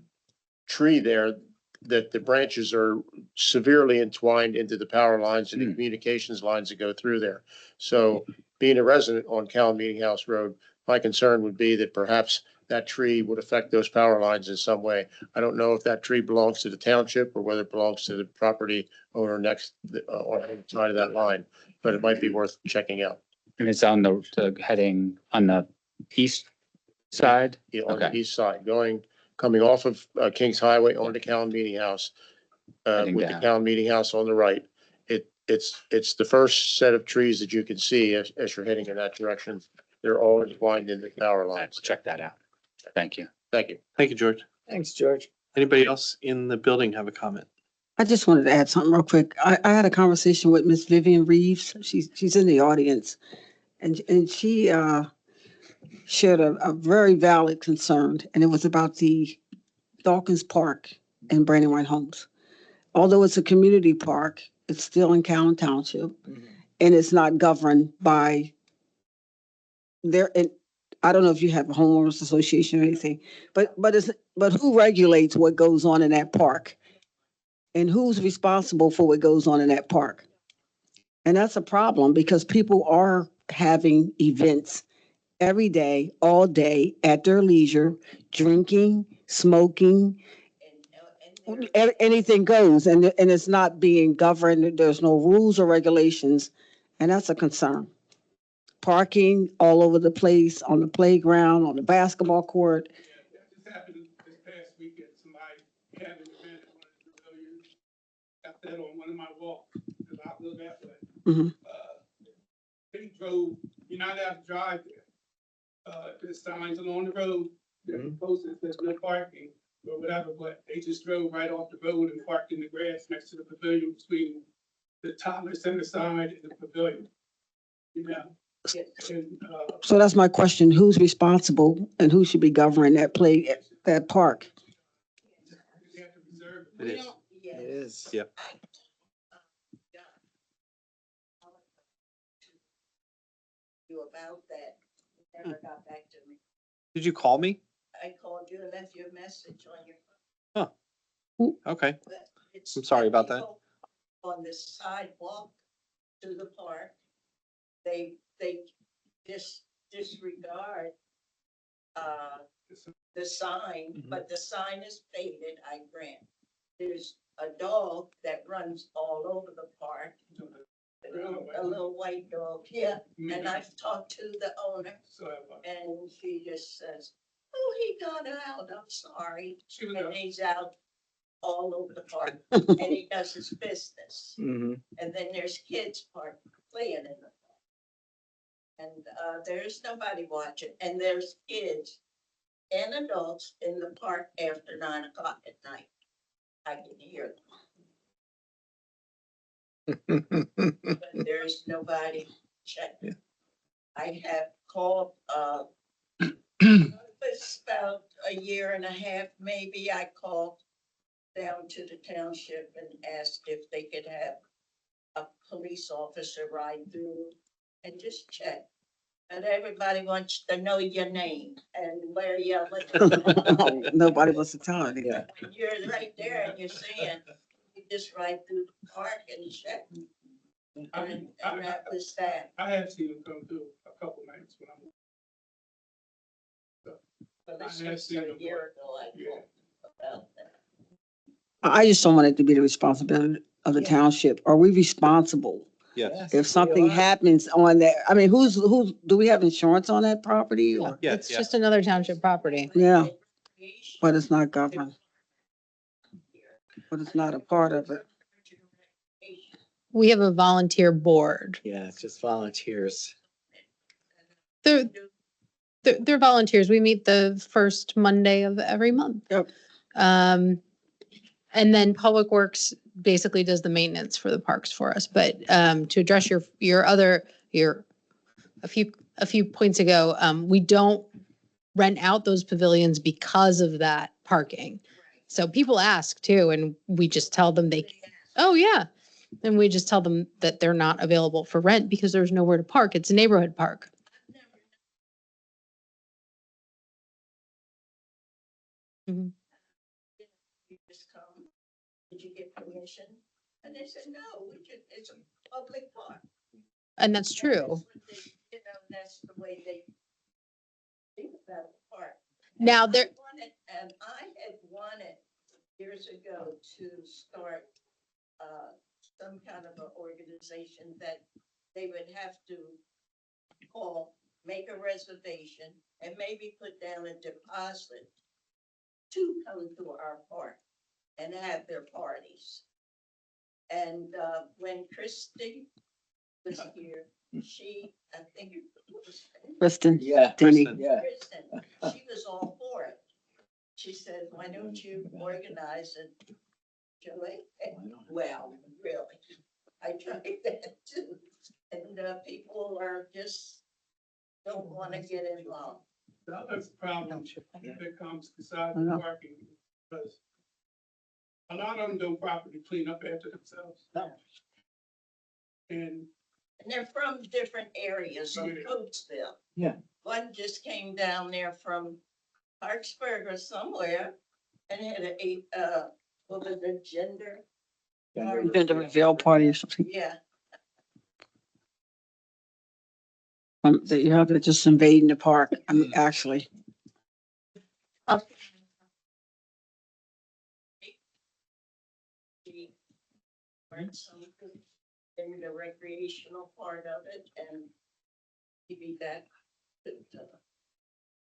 tree there that the branches are severely entwined into the power lines and the communications lines that go through there. So being a resident on Callan Meeting House Road, my concern would be that perhaps that tree would affect those power lines in some way. I don't know if that tree belongs to the township or whether it belongs to the property owner next on the side of that line, but it might be worth checking out. And it's on the heading on the east side? Yeah, on the Okay. east side, coming off of Kings Highway onto Callan Meeting House. Heading With the down. Callan Meeting House on the right. It's the first set of trees that you can see as you're heading in that direction. They're all entwined in the power lines. Let's check that out. Thank you. Thank you. Thank you, George. Thanks, George. Anybody else in the building have a comment? I just wanted to add something real quick. I had a conversation with Miss Vivian Reeves. She's in the audience. And she shared a very valid concern, and it was about the Dawkins Park and Brandywine Homes. Although it's a community park, it's still in Callan Township, and it's not governed by and I don't know if you have a homeowners association or anything, but who regulates what goes on in that park? And who's responsible for what goes on in that park? And that's a problem because people are having events every day, all day, at their leisure, drinking, smoking, anything goes, and it's not being governed. There's no rules or regulations, and that's a concern. Parking all over the place, on the playground, on the basketball court. This happened this past weekend. Somebody had an event at one of the pavilions. Got that on one of my walks, because I live that way. Mhm. They drove, you're not allowed to drive there. There's signs along the road, that posted, there's no parking or whatever, but they just drove right off the road and parked in the grass next to the pavilion between the Tyler Center side and the pavilion. And, So that's my question. Who's responsible and who should be governing that park? It is. It is. Yep. You about that, never got back to me. Did you call me? I called you and left you a message on your. Okay. But it's I'm sorry about that. people On the sidewalk to the park, they disregard the sign, but the sign is faded, I grant. There's a dog that runs all over the park. A little white dog, yeah, and I've talked to the owner, and she just says, oh, he got out, I'm sorry. And he's out all over the park, and he does his business. Mhm. And then there's kids playing in the park. And there's nobody watching, and there's kids and adults in the park after 9 o'clock at night. I can hear them. But there's nobody checking. I have called, it's about a year and a half, maybe. I called down to the township and asked if they could have a police officer ride through and just check. And everybody wants to know your name and where you live. Nobody wants to tell it. Yeah. When you're right there and you're saying, you just ride through the park and check. And that was that. I have seen them come through a couple nights when I'm. But this was a year ago, I thought about that. I just don't want it to be the responsibility of the township. Are we responsible? Yes. If something happens on that, I mean, who's, do we have insurance on that property or? Yeah, It's yeah. just another township property. Yeah, but it's not governed. But it's not a part of it. We have a volunteer board. Yeah, it's just volunteers. They're volunteers. We meet the first Monday of every month. Yep. And then Public Works basically does the maintenance for the parks for us. But to address a few points ago, we don't rent out those pavilions because of that parking. So people ask too, and we just tell them oh yeah. And we just tell them that they're not available for rent because there's nowhere to park. It's a neighborhood park. Mhm. You just come, did you get permission? And they said, no, it's a public park. And that's true. That's what they- You know, that's the way they think about the park. Now And there, And I had wanted years ago to start some kind of an organization that they would have to call, make a reservation, and maybe put down a deposit to come to our park and have their parties. And when Christy was here, I think it was. Kristen. Yeah. Denny. Yeah. Kristen, she was all for it. She said, why don't you organize it, Joey? Well, really, I tried that too. And people are just, don't want to get involved. The other problem that comes besides I the know. parking, because a lot of them don't properly clean up after themselves. No. And And they're from different areas of Coatesville. Yeah. One just came down there from Hartsburg or somewhere and had what was it, gender? Gender reveal party or something. Yeah. That you have to just invading the park. I mean, actually. Learn something in the recreational part of it and maybe that could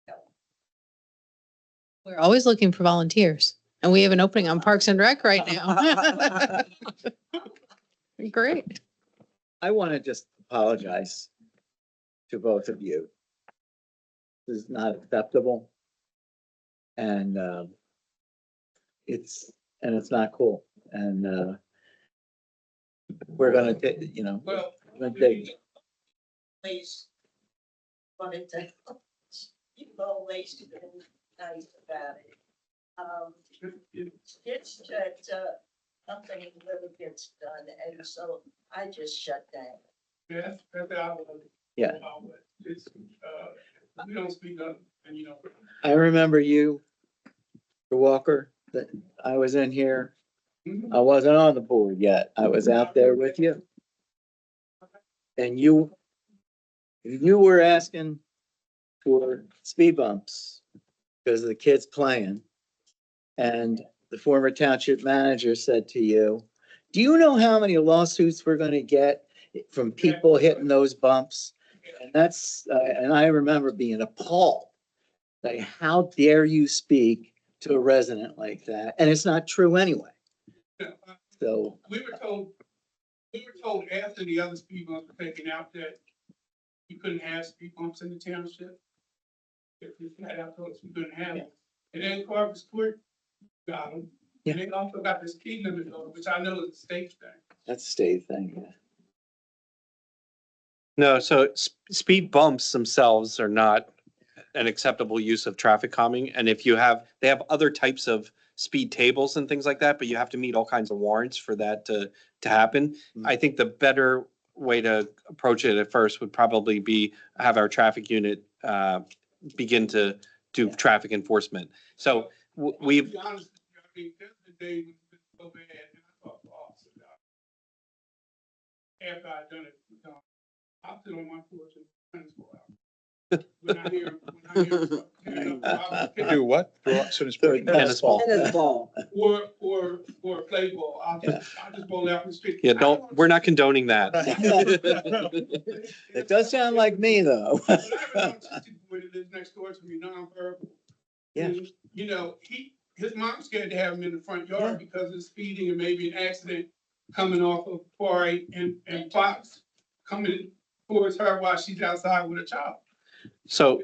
help. we're always looking for volunteers and we have an opening on Parks and Rec right now. Great. I want to just apologize to both of you. This is not acceptable. And it's not cool. And we're gonna take, well, we're gonna take, Please wanted to, you've always been nice about it. It's that something really gets done, and so I just shut down. that's our. Yeah. It's, we don't speak up and I remember you, Mr. Walker, that I was in here. I wasn't on the board yet. I was out there with you. And you were asking for speed bumps because of the kids playing. And the former township manager said to you, do you know how many lawsuits we're gonna get from people hitting those bumps? And and I remember being appalled. Like, how dare you speak to a resident like that? And it's not true anyway. So, we were told after the other speed bumps were taken out that you couldn't have speed bumps in the township. If you flat out told us we couldn't have them. And then Corpus Court got them. And they also got this speed limit law, which I know is a state thing. that's a state thing, yeah. No, so speed bumps themselves are not an acceptable use of traffic calming. And if they have other types of speed tables and things like that, but you have to meet all kinds of warrants for that to happen. I think the better way to approach it at first would probably be have our traffic unit begin to do traffic enforcement. So we've. To be honest with you, I mean, there's the day when it's been so bad, and I talked to officers about it. After I'd done it, I'll sit on my porch and tennis ball out. When I hear Do what? Throw out tennis Tennis ball. Tennis ball. or play ball, I'll just roll out in the street. Yeah, we're not condoning that. It does sound like me, though. But I have a young sister boy that lives next door to me, nonverbal. Yeah. And, you know, his mom's scared to have him in the front yard because of speeding and maybe an accident coming off of Quarry and Fox coming towards her while she's outside with a child. So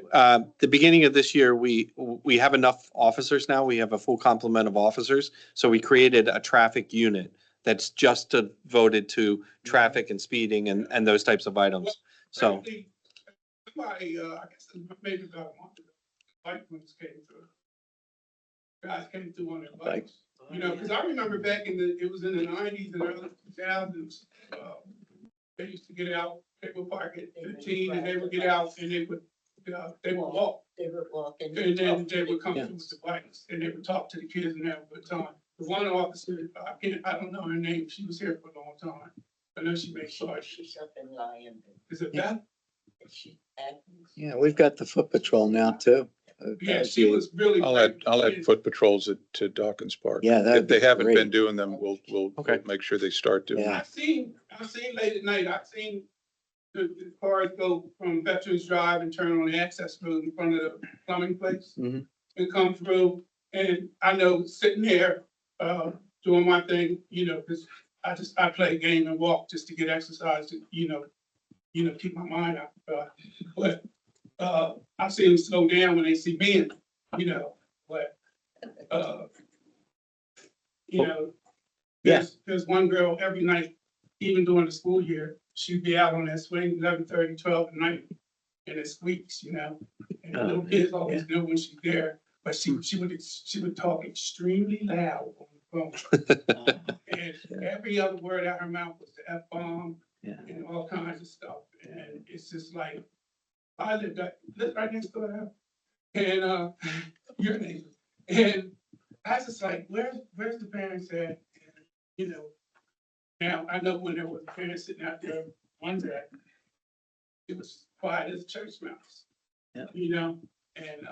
the beginning of this year, we have enough officers now. We have a full complement of officers. So we created a traffic unit that's just devoted to traffic and speeding and those types of items. So. Frankly, somebody, I guess maybe about a month ago, bike ones came through. Guys came through on their bikes, you know, because I remember back it was in the 90s and early 2000s. They used to get out, they would park at 15 and they would get out and they would walk. They would walk And then they would come through with the bikes and they would talk to the kids and have a good time. The one officer, I don't know her name, she was here for a long time. I know she makes charge. She's up in Lyon. Is it Beth? She acts. Yeah, we've got the foot patrol now too. Yeah, she was really. I'll add foot patrons to Dawkins Park. Yeah, that'd If they be haven't great. been doing them, we'll make sure they start doing. Yeah. I've seen late at night, I've seen the cars go from Veterans Drive and turn on the access road in front of the plumbing place. Mhm. And come through, and I know sitting there, doing my thing, you know, because I play a game and walk just to get exercise, to, you know, keep my mind out. But I've seen them slow down when they see me, you know, but, you know, there's one girl every night, even during the school year, she'd be out on that swing 11:30, 12 at night, and it squeaks, you know. And the little kids always know when she's there, but she would talk extremely loud on the phone. And every other word out her mouth was the F-bomb and all kinds of stuff. And it's just like, I lived right next door to her. And your neighbor. And I was just like, where's the parents at? And, you know, now I know when there was a parent sitting out there one day, it was quiet as a church mouse. Yeah. You know, and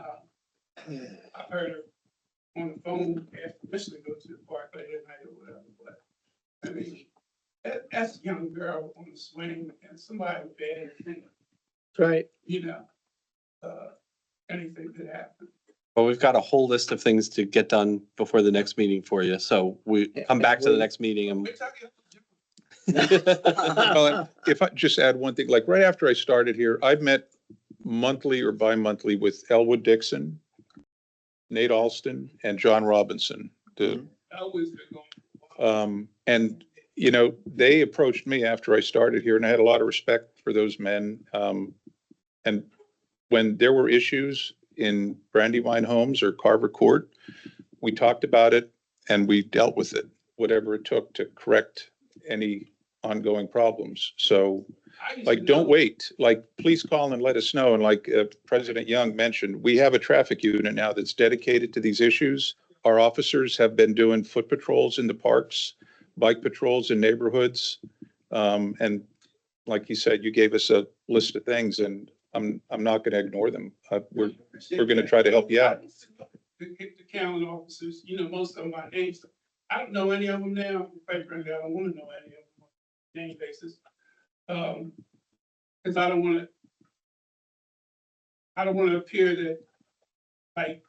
I heard her on the phone ask permission to go to the park late at night or whatever. But I mean, that's a young girl on the swing and somebody with bad intent. Right. You know, anything could happen. Well, we've got a whole list of things to get done before the next meeting for you. So we come back to the next meeting and. Well, if I just add one thing, like right after I started here, I've met monthly or bi-monthly with Elwood Dixon, Nate Alston, and John Robinson. And, you know, they approached me after I started here and I had a lot of respect for those men. And when there were issues in Brandywine Homes or Carver Court, we talked about it and we dealt with it, whatever it took to correct any ongoing problems. So like, don't wait, like, please call and let us know. And like President Young mentioned, we have a traffic unit now that's dedicated to these issues. Our officers have been doing foot patrols in the parks, bike patrols in neighborhoods. And like you said, you gave us a list of things and I'm not going to ignore them. We're going to try to help you out. The county officers, you know, most of them by names. I don't know any of them now. Quite frankly, I don't want to know any of them on a name basis. Because I don't want to appear that like,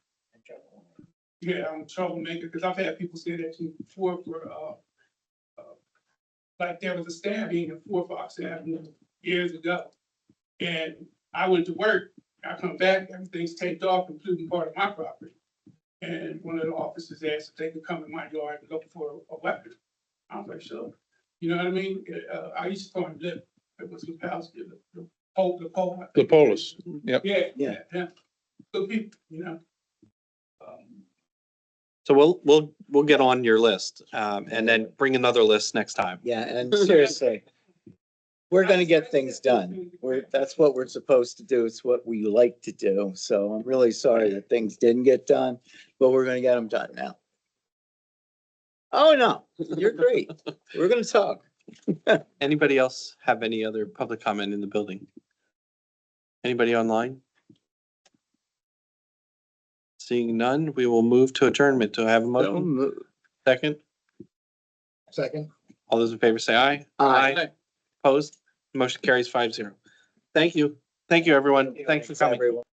yeah, I'm a troublemaker. Because I've had people say that to me before for like there was a stabbing in 4 Fox Avenue years ago, and I went to work. I come back, everything's taped off, including part of my property. And one of the officers asked if they could come in my yard and look for a weapon. I was like, sure. You know what I mean? I used to call him Lip. It was Lipowski, the pole. The Polis. Yep. Yeah. Good people, you know. So we'll get on your list and then bring another list next time. Yeah, and seriously, we're gonna get things done. That's what we're supposed to do. It's what we like to do. So I'm really sorry that things didn't get done, but we're gonna get them done now. Oh, no, you're great. We're gonna talk. Anybody else have any other public comment in the building? Anybody online? Seeing none, we will move to adjournment. Do I have a motion? Second? Second. All those in favor say aye. Aye. Opposed? Motion carries 5-0. Thank you. Thank you, everyone. Thanks for coming. Everyone.